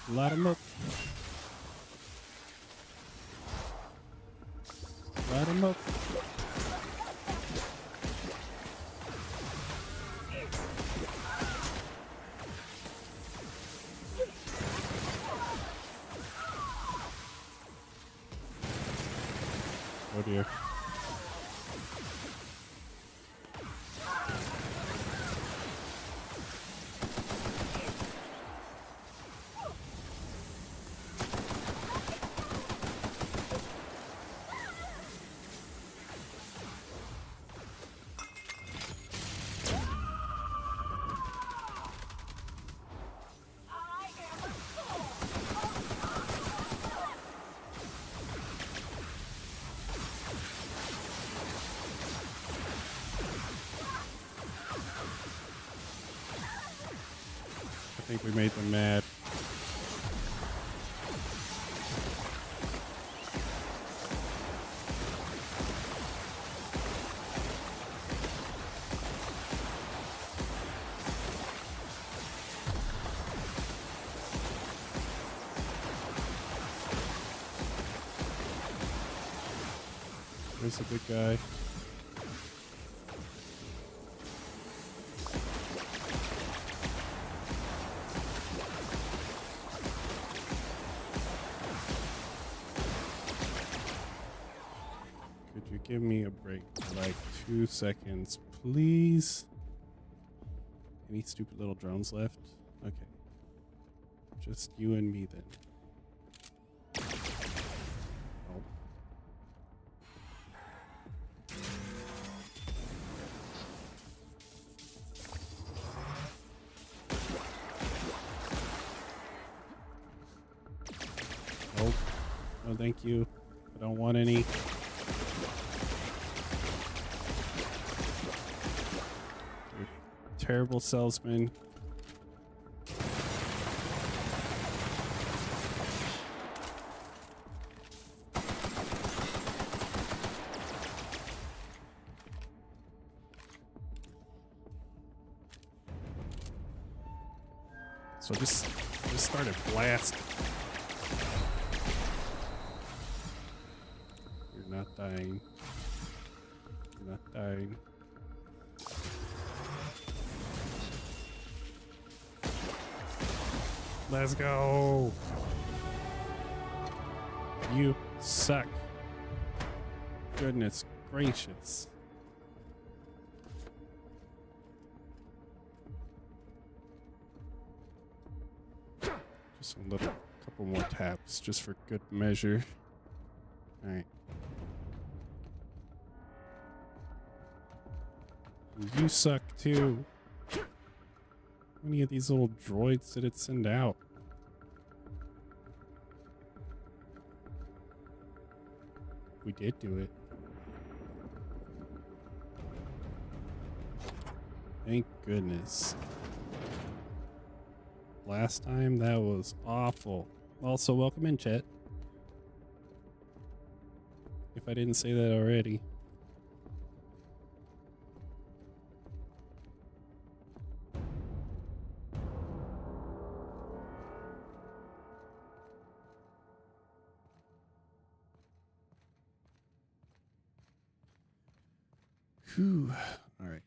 Light them up. Light them up. Oh dear. I think we made them mad. There's a big guy. Could you give me a break for like 2 seconds, please? Any stupid little drones left? Okay. Just you and me then. Oh. Nope. No, thank you. I don't want any. You're a terrible salesman. So just started blasting. You're not dying. You're not dying. Let's go. You suck. Goodness gracious. Just a little, couple more taps, just for good measure. All right. You suck too. How many of these little droids did it send out? We did do it. Thank goodness. Last time that was awful. Also, welcome in, chat. If I didn't say that already. Whew. All right.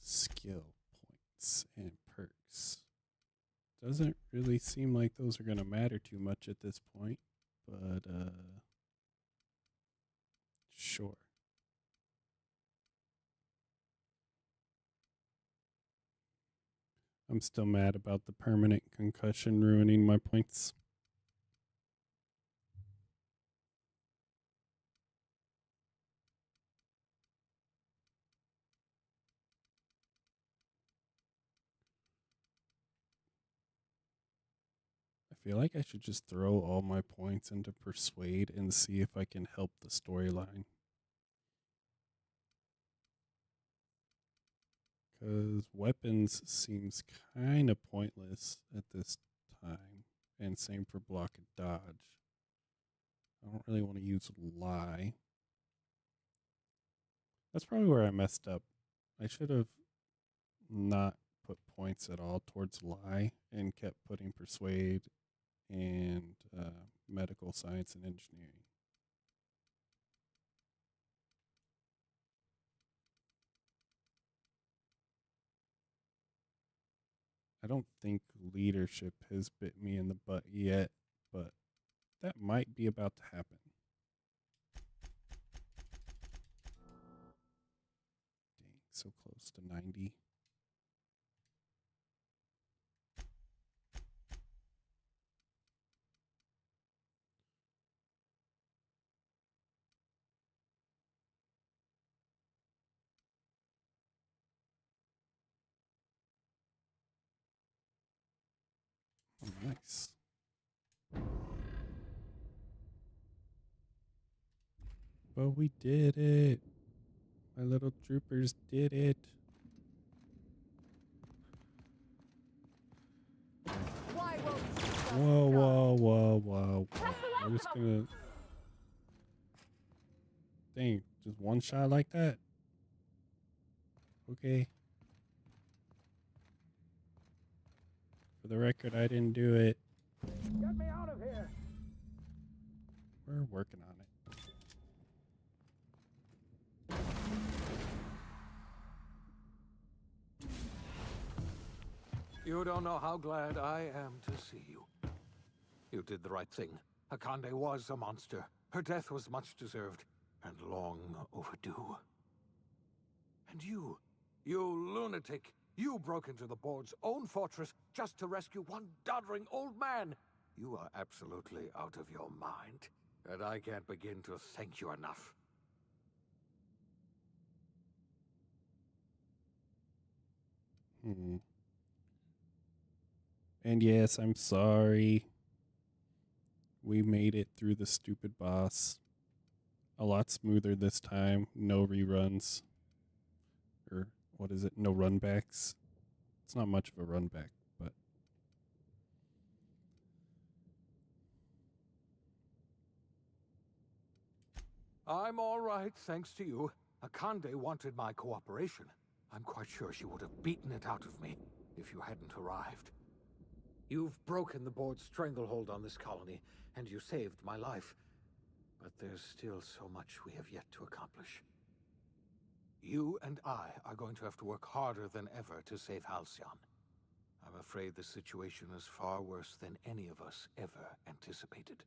Skill points and perks. Doesn't really seem like those are going to matter too much at this point, but sure. I'm still mad about the permanent concussion ruining my points. I feel like I should just throw all my points into Persuade and see if I can help the storyline. Because weapons seems kind of pointless at this time. And same for block and dodge. I don't really want to use lie. That's probably where I messed up. I should have not put points at all towards lie and kept putting persuade and medical science and engineering. I don't think leadership has bit me in the butt yet, but that might be about to happen. Dang, so close to 90. Oh, nice. But we did it. My little troopers did it. Why won't you just Whoa, die? whoa, whoa, whoa, whoa. We're just gonna... Dang, just one shot like that? Okay. For the record, I didn't do it. Get me out of here! We're working on it. You don't know how glad I am to see you. You did the right thing. Akande was a monster. Her death was much deserved, and long overdue. And you lunatic, you broke into the board's own fortress just to rescue one doddering old man. You are absolutely out of your mind, and I can't begin to thank you enough. And yes, I'm sorry. We made it through the stupid boss. A lot smoother this time. No reruns. Or what is it? No runbacks. It's not much of a runback, but I'm all right, thanks to you. Akande wanted my cooperation. I'm quite sure she would have beaten it out of me if you hadn't arrived. You've broken the board's stranglehold on this colony, and you saved my life. But there's still so much we have yet to accomplish. You and I are going to have to work harder than ever to save Halcyon. I'm afraid the situation is far worse than any of us ever anticipated.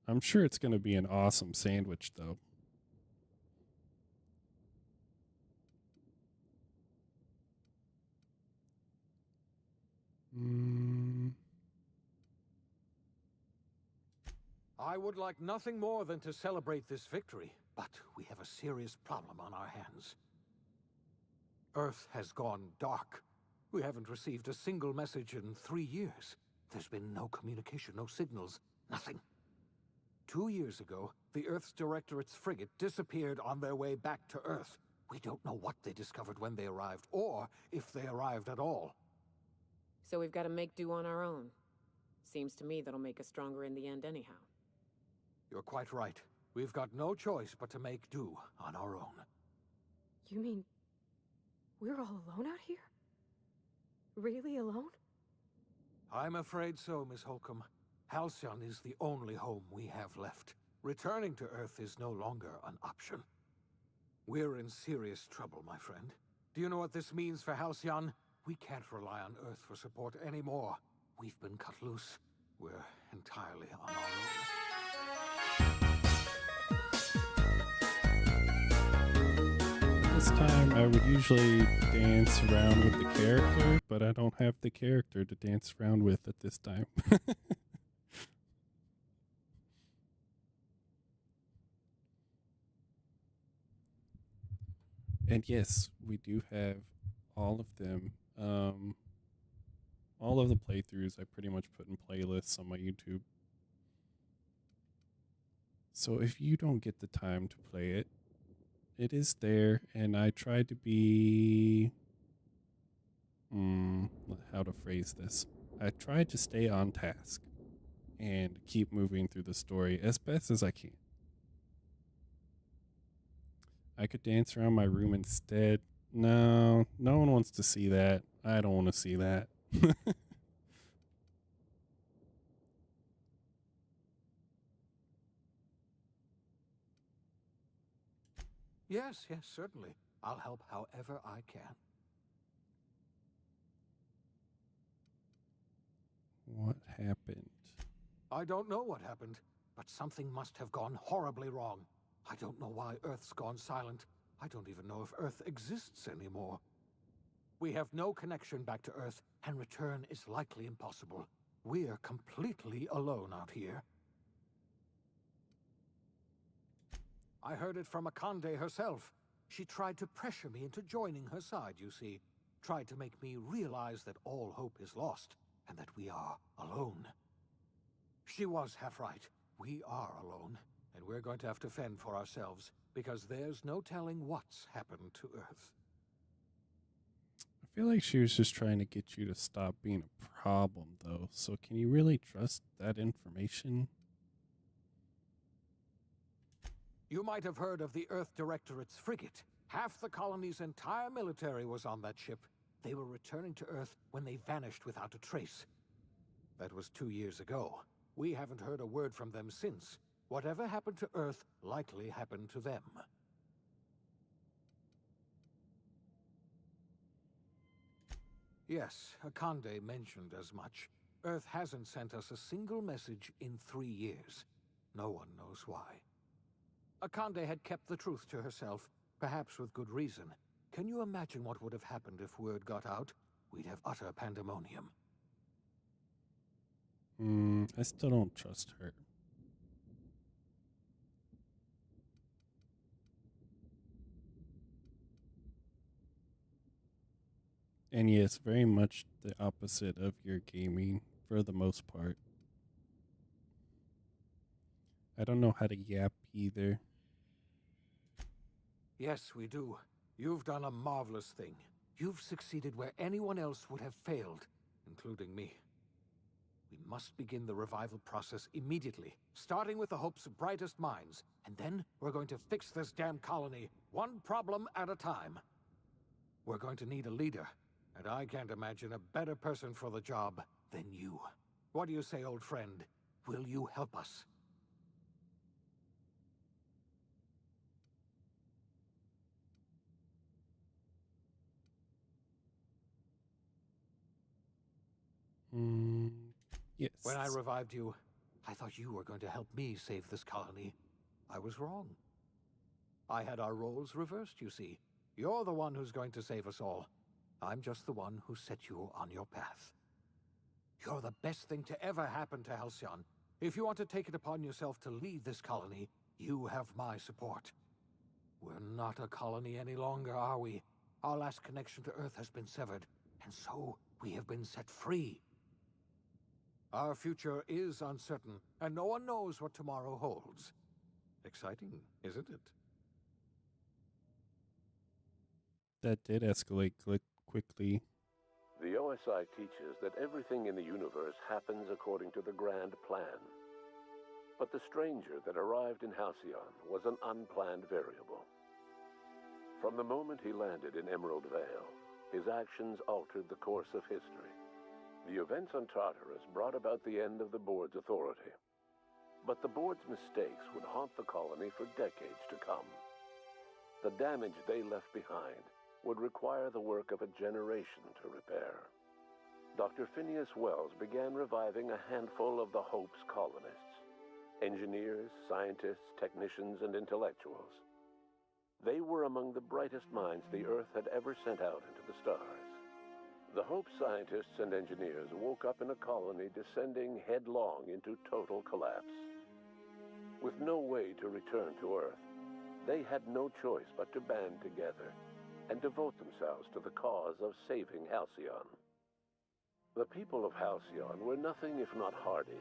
I'm sure it's going to be an awesome sandwich, though. I would like nothing more than to celebrate this victory, but we have a serious problem on our hands. Earth has gone dark. We haven't received a single message in 3 years. There's been no communication, no signals, nothing. 2 years ago, the Earth's Directorate's frigate disappeared on their way back to Earth. We don't know what they discovered when they arrived, or if they arrived at all. So we've got to make do on our own. Seems to me that'll make us stronger in the end anyhow. You're quite right. We've got no choice but to make do on our own. You mean we're all alone out here? Really alone? I'm afraid so, Miss Holcomb. Halcyon is the only home we have left. Returning to Earth is no longer an option. We're in serious trouble, my friend. Do you know what this means for Halcyon? We can't rely on Earth for support anymore. We've been cut loose. We're entirely on our own. This time I would usually dance around with the character, but I don't have the character to dance around with at this time. And yes, we do have all of them. All of the playthroughs I pretty much put in playlists on my YouTube. So if you don't get the time to play it, it is there, and I try to be... how to phrase this? I try to stay on task and keep moving through the story as best as I can. I could dance around my room instead. No, no one wants to see that. I don't want to see that. Yes, certainly. I'll help however I can. What happened? I don't know what happened, but something must have gone horribly wrong. I don't know why Earth's gone silent. I don't even know if Earth exists anymore. We have no connection back to Earth, and return is likely impossible. We're completely alone out here. I heard it from Akande herself. She tried to pressure me into joining her side, you see. Tried to make me realize that all hope is lost, and that we are alone. She was half right. We are alone, and we're going to have to fend for ourselves, because there's no telling what's happened to Earth. I feel like she was just trying to get you to stop being a problem, though. So can you really trust that information? You might have heard of the Earth Directorate's frigate. Half the colony's entire military was on that ship. They were returning to Earth when they vanished without a trace. That was 2 years ago. We haven't heard a word from them since. Whatever happened to Earth likely happened to them. Yes, Akande mentioned as much. Earth hasn't sent us a single message in 3 years. No one knows why. Akande had kept the truth to herself, perhaps with good reason. Can you imagine what would have happened if word got out? We'd have utter pandemonium. I still don't trust her. And yes, very much the opposite of your gaming, for the most part. I don't know how to yap either. Yes, we do. You've done a marvelous thing. You've succeeded where anyone else would have failed, including me. We must begin the revival process immediately, starting with the Hope's brightest minds, and then we're going to fix this damn colony, one problem at a time. We're going to need a leader, and I can't imagine a better person for the job than you. What do you say, old friend? Will you help us? Yes. When I revived you, I thought you were going to help me save this colony. I was wrong. I had our roles reversed, you see. You're the one who's going to save us all. I'm just the one who set you on your path. You're the best thing to ever happen to Halcyon. If you want to take it upon yourself to lead this colony, you have my support. We're not a colony any longer, are we? Our last connection to Earth has been severed, and so we have been set free. Our future is uncertain, and no one knows what tomorrow holds. Exciting, isn't it? That did escalate quickly. The OSI teaches that everything in the universe happens according to the grand plan. But the stranger that arrived in Halcyon was an unplanned variable. From the moment he landed in Emerald Vale, his actions altered the course of history. The events on Tartarus brought about the end of the board's authority. But the board's mistakes would haunt the colony for decades to come. The damage they left behind would require the work of a generation to repair. Dr. Phineas Wells began reviving a handful of the Hope's colonists: engineers, scientists, technicians, and intellectuals. They were among the brightest minds the Earth had ever sent out into the stars. The Hope scientists and engineers woke up in a colony descending headlong into total collapse. With no way to return to Earth, they had no choice but to band together and devote themselves to the cause of saving Halcyon. The people of Halcyon were nothing if not hardy.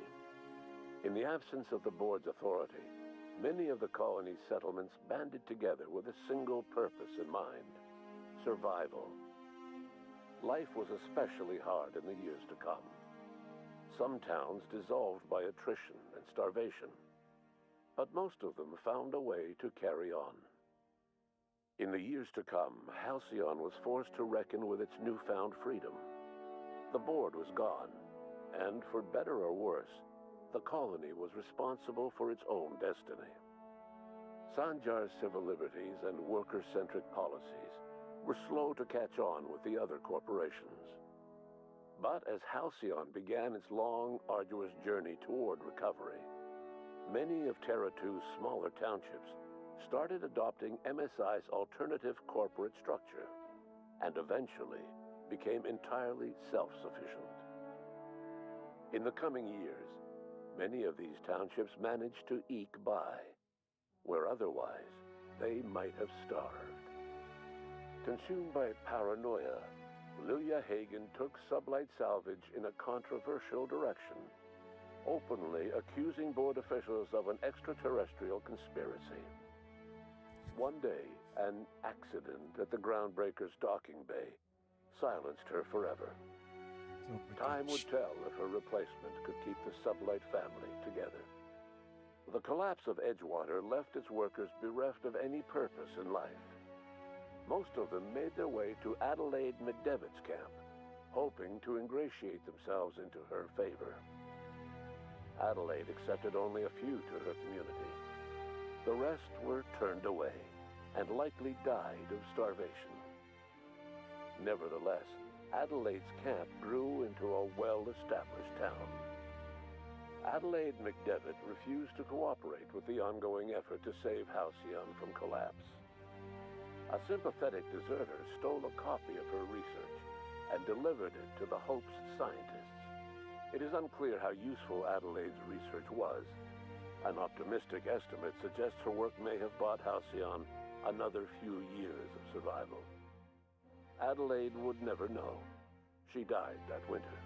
In the absence of the board's authority, many of the colony's settlements banded together with a single purpose in mind: survival. Life was especially hard in the years to come. Some towns dissolved by attrition and starvation, but most of them found a way to carry on. In the years to come, Halcyon was forced to reckon with its newfound freedom. The board was gone, and for better or worse, the colony was responsible for its own destiny. Sanjar's civil liberties and worker-centric policies were slow to catch on with the other corporations. But as Halcyon began its long, arduous journey toward recovery, many of Terra 2's smaller townships started adopting MSI's alternative corporate structure, and eventually became entirely self-sufficient. In the coming years, many of these townships managed to eke by, where otherwise they might have starved. Consumed by paranoia, Lilia Hagen took Sublight Salvage in a controversial direction, openly accusing board officials of an extraterrestrial conspiracy. One day, an accident at the Groundbreaker's docking bay silenced her forever. Time would tell if her replacement could keep the Sublight family together. The collapse of Edgewater left its workers bereft of any purpose in life. Most of them made their way to Adelaide McDevitt's camp, hoping to ingratiate themselves into her favor. Adelaide accepted only a few to her community. The rest were turned away and likely died of starvation. Nevertheless, Adelaide's camp grew into a well-established town. Adelaide McDevitt refused to cooperate with the ongoing effort to save Halcyon from collapse. A sympathetic deserter stole a copy of her research and delivered it to the Hope's scientists. It is unclear how useful Adelaide's research was. An optimistic estimate suggests her work may have bought Halcyon another few years of survival. Adelaide would never know. She died that winter.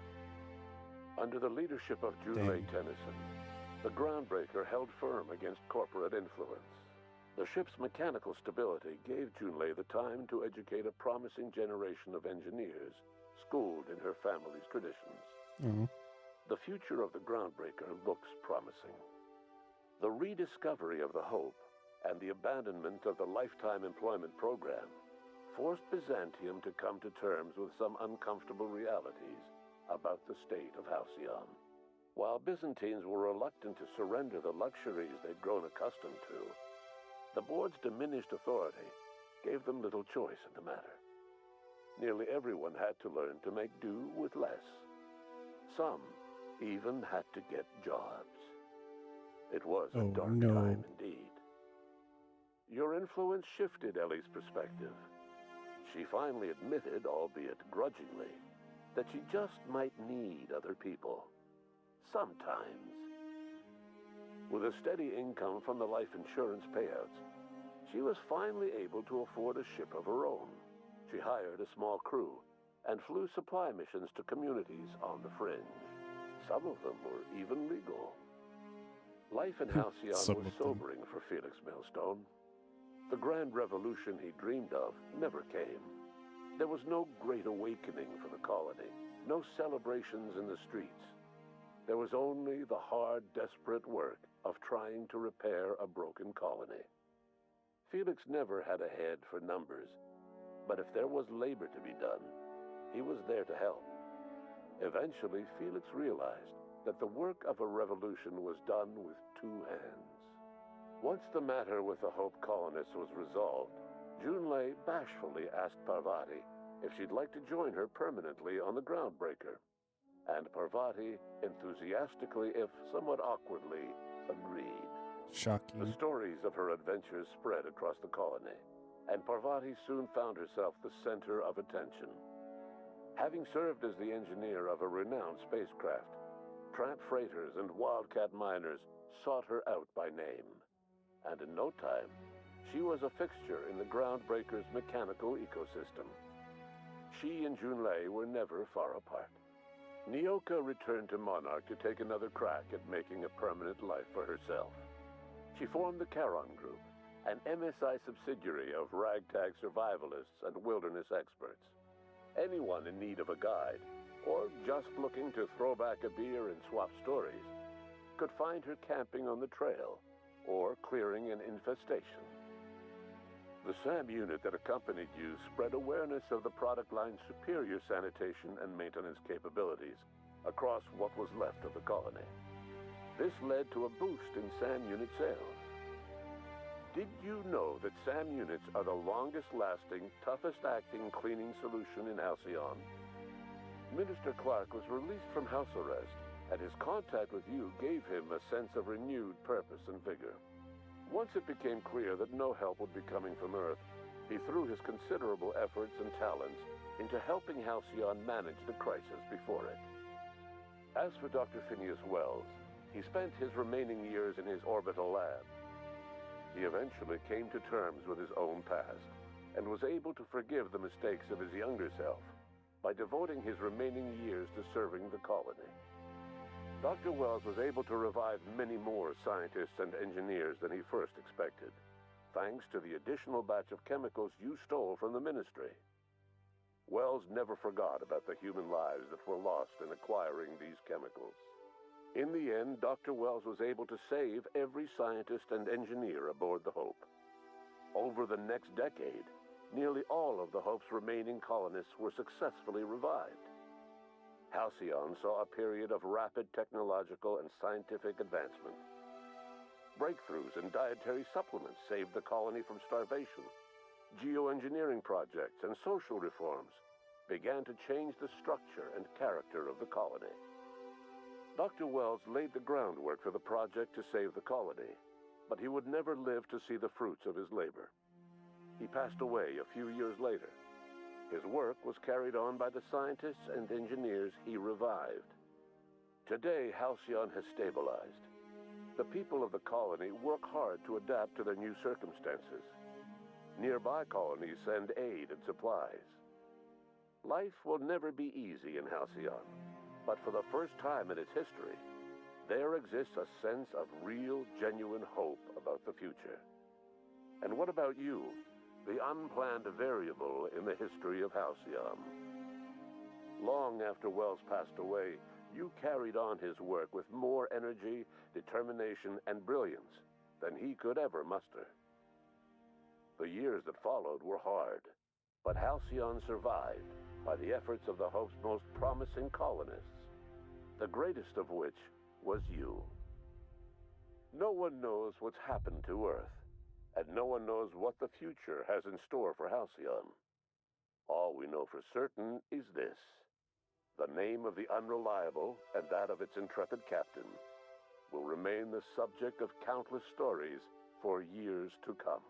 Under the leadership of Junlei Tennyson, the Groundbreaker held firm against corporate influence. The ship's mechanical stability gave Junlei the time to educate a promising generation of engineers, schooled in her family's traditions. The future of the Groundbreaker looks promising. The rediscovery of the Hope and the abandonment of the lifetime employment program forced Byzantium to come to terms with some uncomfortable realities about the state of Halcyon. While Byzantines were reluctant to surrender the luxuries they'd grown accustomed to, the board's diminished authority gave them little choice in the matter. Nearly everyone had to learn to make do with less. Some even had to get jobs. It was a dark time indeed. Your influence shifted Ellie's perspective. She finally admitted, albeit grudgingly, that she just might need other people. Sometimes. With a steady income from the life insurance payouts, she was finally able to afford a ship of her own. She hired a small crew and flew supply missions to communities on the fringe. Some of them were even legal. Life in Halcyon Some was of them. sobering for Felix Millstone. The grand revolution he dreamed of never came. There was no great awakening for the colony, no celebrations in the streets. There was only the hard, desperate work of trying to repair a broken colony. Felix never had a head for numbers, but if there was labor to be done, he was there to help. Eventually, Felix realized that the work of a revolution was done with two hands. Once the matter with the Hope colonists was resolved, Junlei bashfully asked Parvati if she'd like to join her permanently on the Groundbreaker. And Parvati enthusiastically, if somewhat awkwardly, agreed. Shocking. The stories of her adventures spread across the colony, and Parvati soon found herself the center of attention. Having served as the engineer of a renowned spacecraft, tramp freighters and wildcat miners sought her out by name. And in no time, she was a fixture in the Groundbreaker's mechanical ecosystem. She and Junlei were never far apart. Nyoka returned to Monarch to take another crack at making a permanent life for herself. She formed the Charon Group, an MSI subsidiary of ragtag survivalists and wilderness experts. Anyone in need of a guide, or just looking to throw back a beer and swap stories, could find her camping on the trail or clearing an infestation. The SAM unit that accompanied you spread awareness of the product line's superior sanitation and maintenance capabilities across what was left of the colony. This led to a boost in SAM unit sales. Did you know that SAM units are the longest-lasting, toughest-acting cleaning solution in Halcyon? Minister Clark was released from house arrest, and his contact with you gave him a sense of renewed purpose and vigor. Once it became clear that no help would be coming from Earth, he threw his considerable efforts and talents into helping Halcyon manage the crisis before it. As for Dr. Phineas Wells, he spent his remaining years in his orbital lab. He eventually came to terms with his own past and was able to forgive the mistakes of his younger self by devoting his remaining years to serving the colony. Dr. Wells was able to revive many more scientists and engineers than he first expected, thanks to the additional batch of chemicals you stole from the Ministry. Wells never forgot about the human lives that were lost in acquiring these chemicals. In the end, Dr. Wells was able to save every scientist and engineer aboard the Hope. Over the next decade, nearly all of the Hope's remaining colonists were successfully revived. Halcyon saw a period of rapid technological and scientific advancement. Breakthroughs in dietary supplements saved the colony from starvation. Geoengineering projects and social reforms began to change the structure and character of the colony. Dr. Wells laid the groundwork for the project to save the colony, but he would never live to see the fruits of his labor. He passed away a few years later. His work was carried on by the scientists and engineers he revived. Today, Halcyon has stabilized. The people of the colony work hard to adapt to their new circumstances. Nearby colonies send aid and supplies. Life will never be easy in Halcyon, but for the first time in its history, there exists a sense of real, genuine hope about the future. And what about you, the unplanned variable in the history of Halcyon? Long after Wells passed away, you carried on his work with more energy, determination, and brilliance than he could ever muster. The years that followed were hard, but Halcyon survived by the efforts of the Hope's most promising colonists, the greatest of which was you. No one knows what's happened to Earth, and no one knows what the future has in store for Halcyon. All we know for certain is this: the name of the Unreliable and that of its intrepid captain will remain the subject of countless stories for years to come.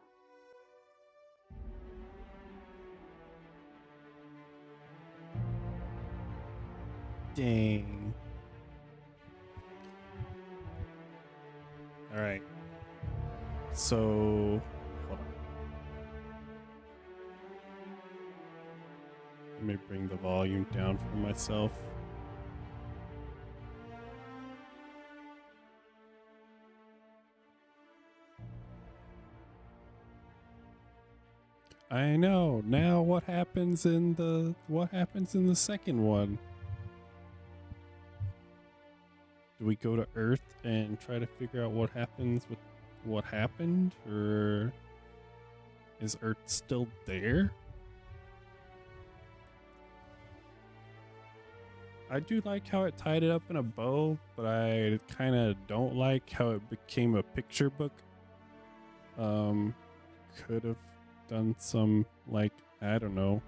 Dang. All right. So, hold on. Let me bring the volume down for myself. I know. Now what happens in the second one? Do we go to Earth and try to figure out what happens with what happened, or is Earth still there? I do like how it tied it up in a bow, but I kind of don't like how it became a picture book. Could have done some, like, I don't know,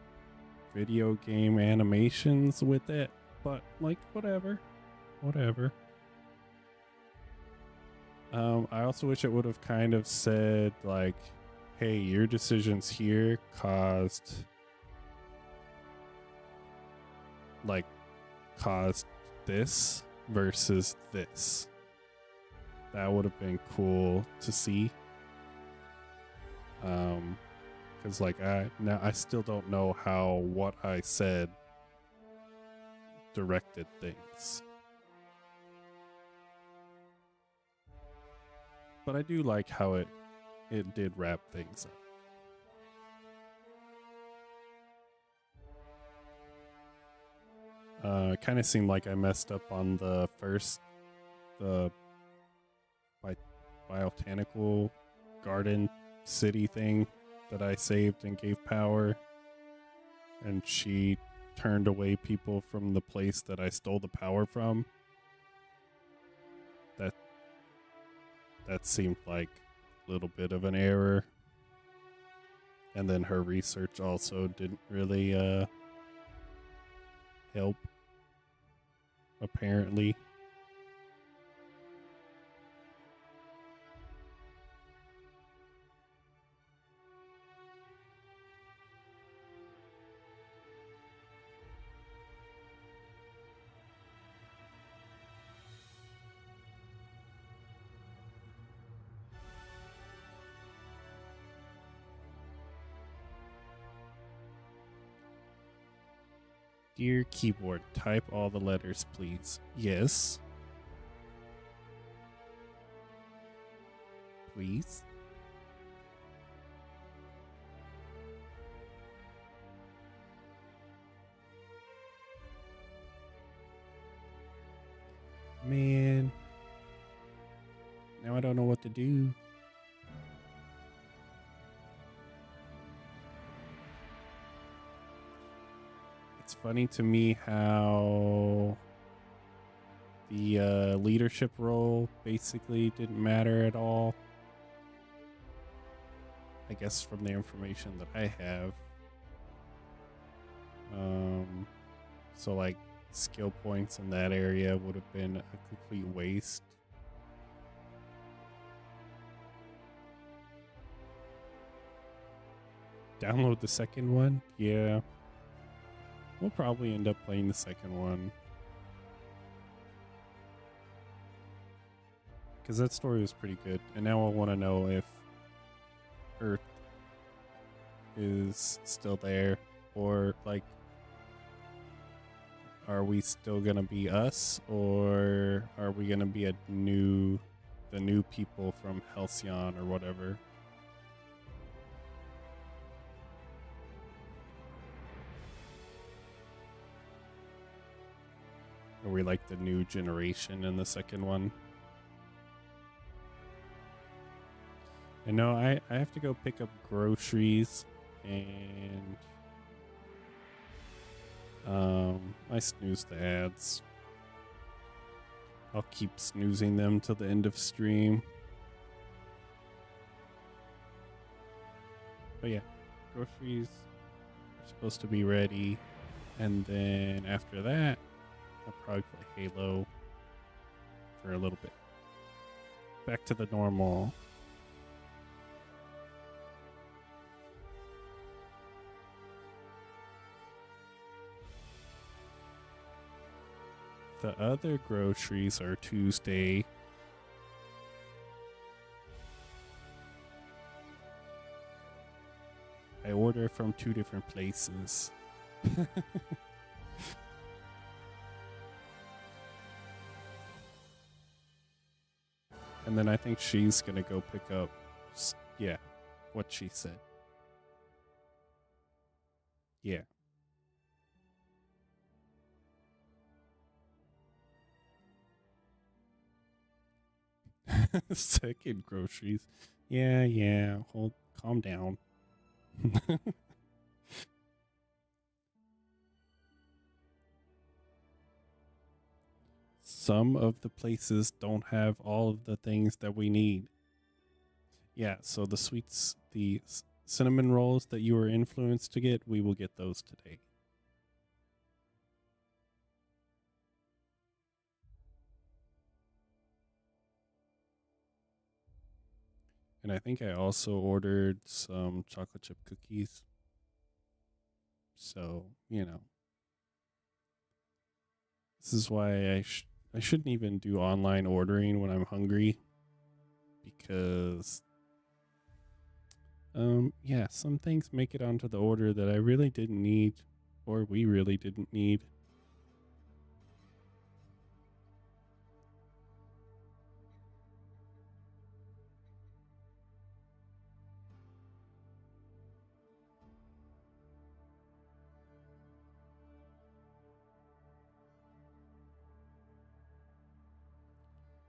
video game animations with it, but like, whatever. I also wish it would have kind of said, like, hey, your decisions here caused this versus this. That would have been cool to see. Because like I still don't know how what I said directed things. But I do like how it did wrap things up. It kind of seemed like I messed up on the botanical garden city thing that I saved and gave power, and she turned away people from the place that I stole the power from. That seemed like a little bit of an error. And then her research also didn't really help, apparently. Dear keyboard, type all the letters, please. Yes. Please. Man. Now I don't know what to do. It's funny to me how the leadership role basically didn't matter at all. I guess from the information that I have. So like skill points in that area would have been a complete waste. Download the second one? Yeah. We'll probably end up playing the second one. Because that story was pretty good. And now I want to know if Earth is still there, or like, are we still gonna be us, or are we gonna be the new people from Halcyon or whatever? Are we like the new generation in the second one? I know I have to go pick up groceries, and I snooze the ads. I'll keep snoozing them till the end of stream. But yeah, groceries are supposed to be ready, and then after that, I'll probably play Halo for a little bit. Back to the normal. The other groceries are Tuesday. I order from 2 different places. And then I think she's gonna go pick up, yeah, what she said. Yeah. Second groceries. Yeah, calm down. Some of the places don't have all of the things that we need. Yeah, so the sweets, the cinnamon rolls that you were influenced to get, we will get those today. And I think I also ordered some chocolate chip cookies. So, this is why I shouldn't even do online ordering when I'm hungry, because yeah, some things make it onto the order that I really didn't need, or we really didn't need.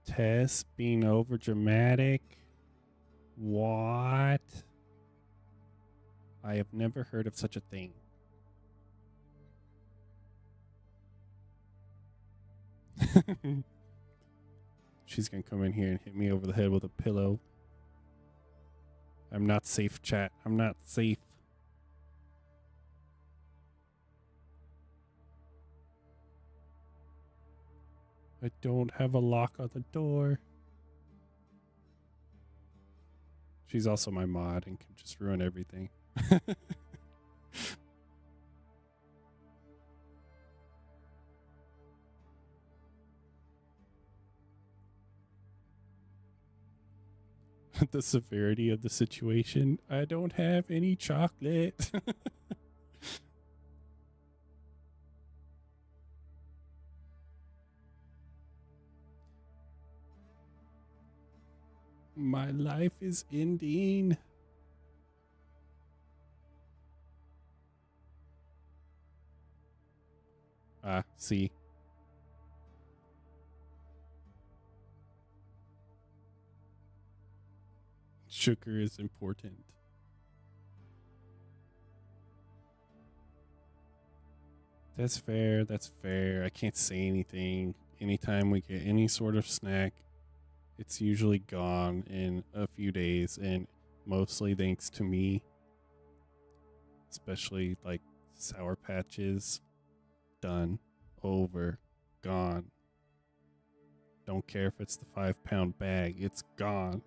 Tess being over dramatic? What? I have never heard of such a thing. She's gonna come in here and hit me over the head with a pillow. I'm not safe, chat. I'm not safe. I don't have a lock on the door. She's also my mod and can just ruin everything. The severity of the situation. I don't have any chocolate. My life is ending. See. Sugar is important. That's fair. That's fair. I can't say anything. Anytime we get any sort of snack, it's usually gone in a few days, and mostly thanks to me. Especially like Sour Patches. Done. Over. Gone. Don't care if it's the 5-pound bag. It's gone.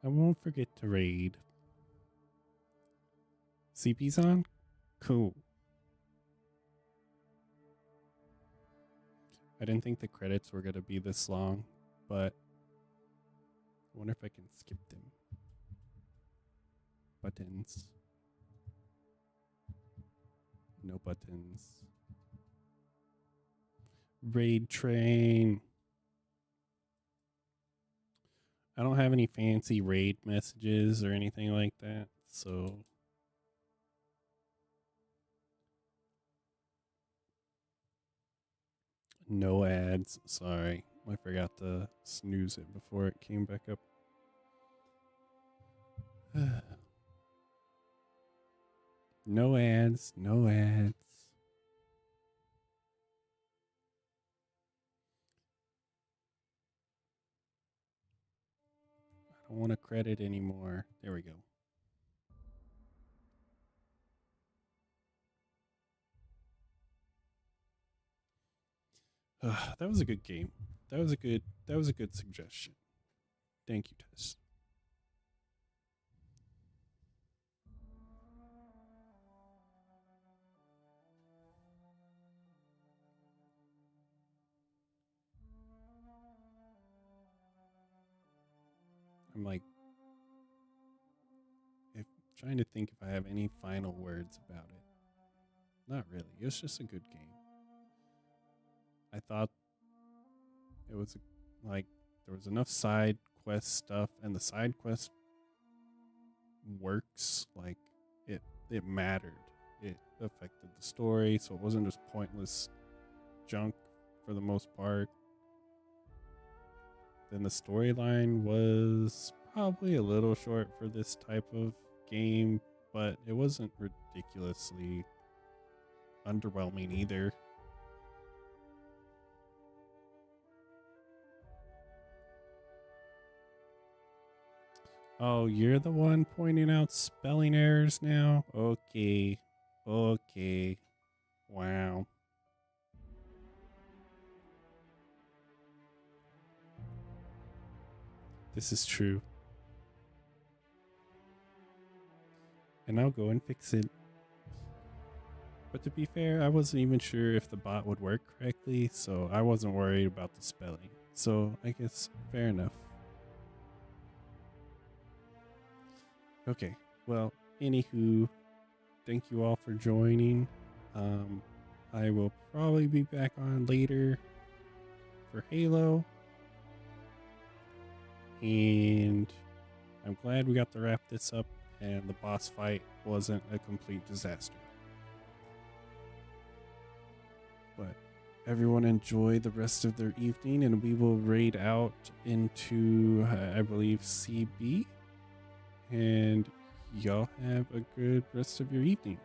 I won't forget to raid. CP's on? Cool. I didn't think the credits were going to be this long, but I wonder if I can skip them. Buttons. No buttons. Raid train. I don't have any fancy raid messages or anything like that, so no ads. Sorry, I forgot to snooze it before it came back up. No ads, no ads. I don't want to credit anymore. There we go. That was a good game. That was a good suggestion. Thank you, Tess. I'm like, if trying to think if I have any final words about it. Not really. It was just a good game. I thought it was like there was enough side quest stuff, and the side quest works. Like it mattered. It affected the story, so it wasn't just pointless junk for the most part. Then the storyline was probably a little short for this type of game, but it wasn't ridiculously underwhelming either. Oh, you're the one pointing out spelling errors now? Okay. Okay. Wow. This is true. And I'll go and fix it. But to be fair, I wasn't even sure if the bot would work correctly, so I wasn't worried about the spelling. So I guess fair enough. Okay, well, anywho, thank you all for joining. I will probably be back on later for Halo. And I'm glad we got to wrap this up and the boss fight wasn't a complete disaster. But everyone enjoy the rest of their evening, and we will raid out into, I believe, CB. And y'all have a good rest of your evening.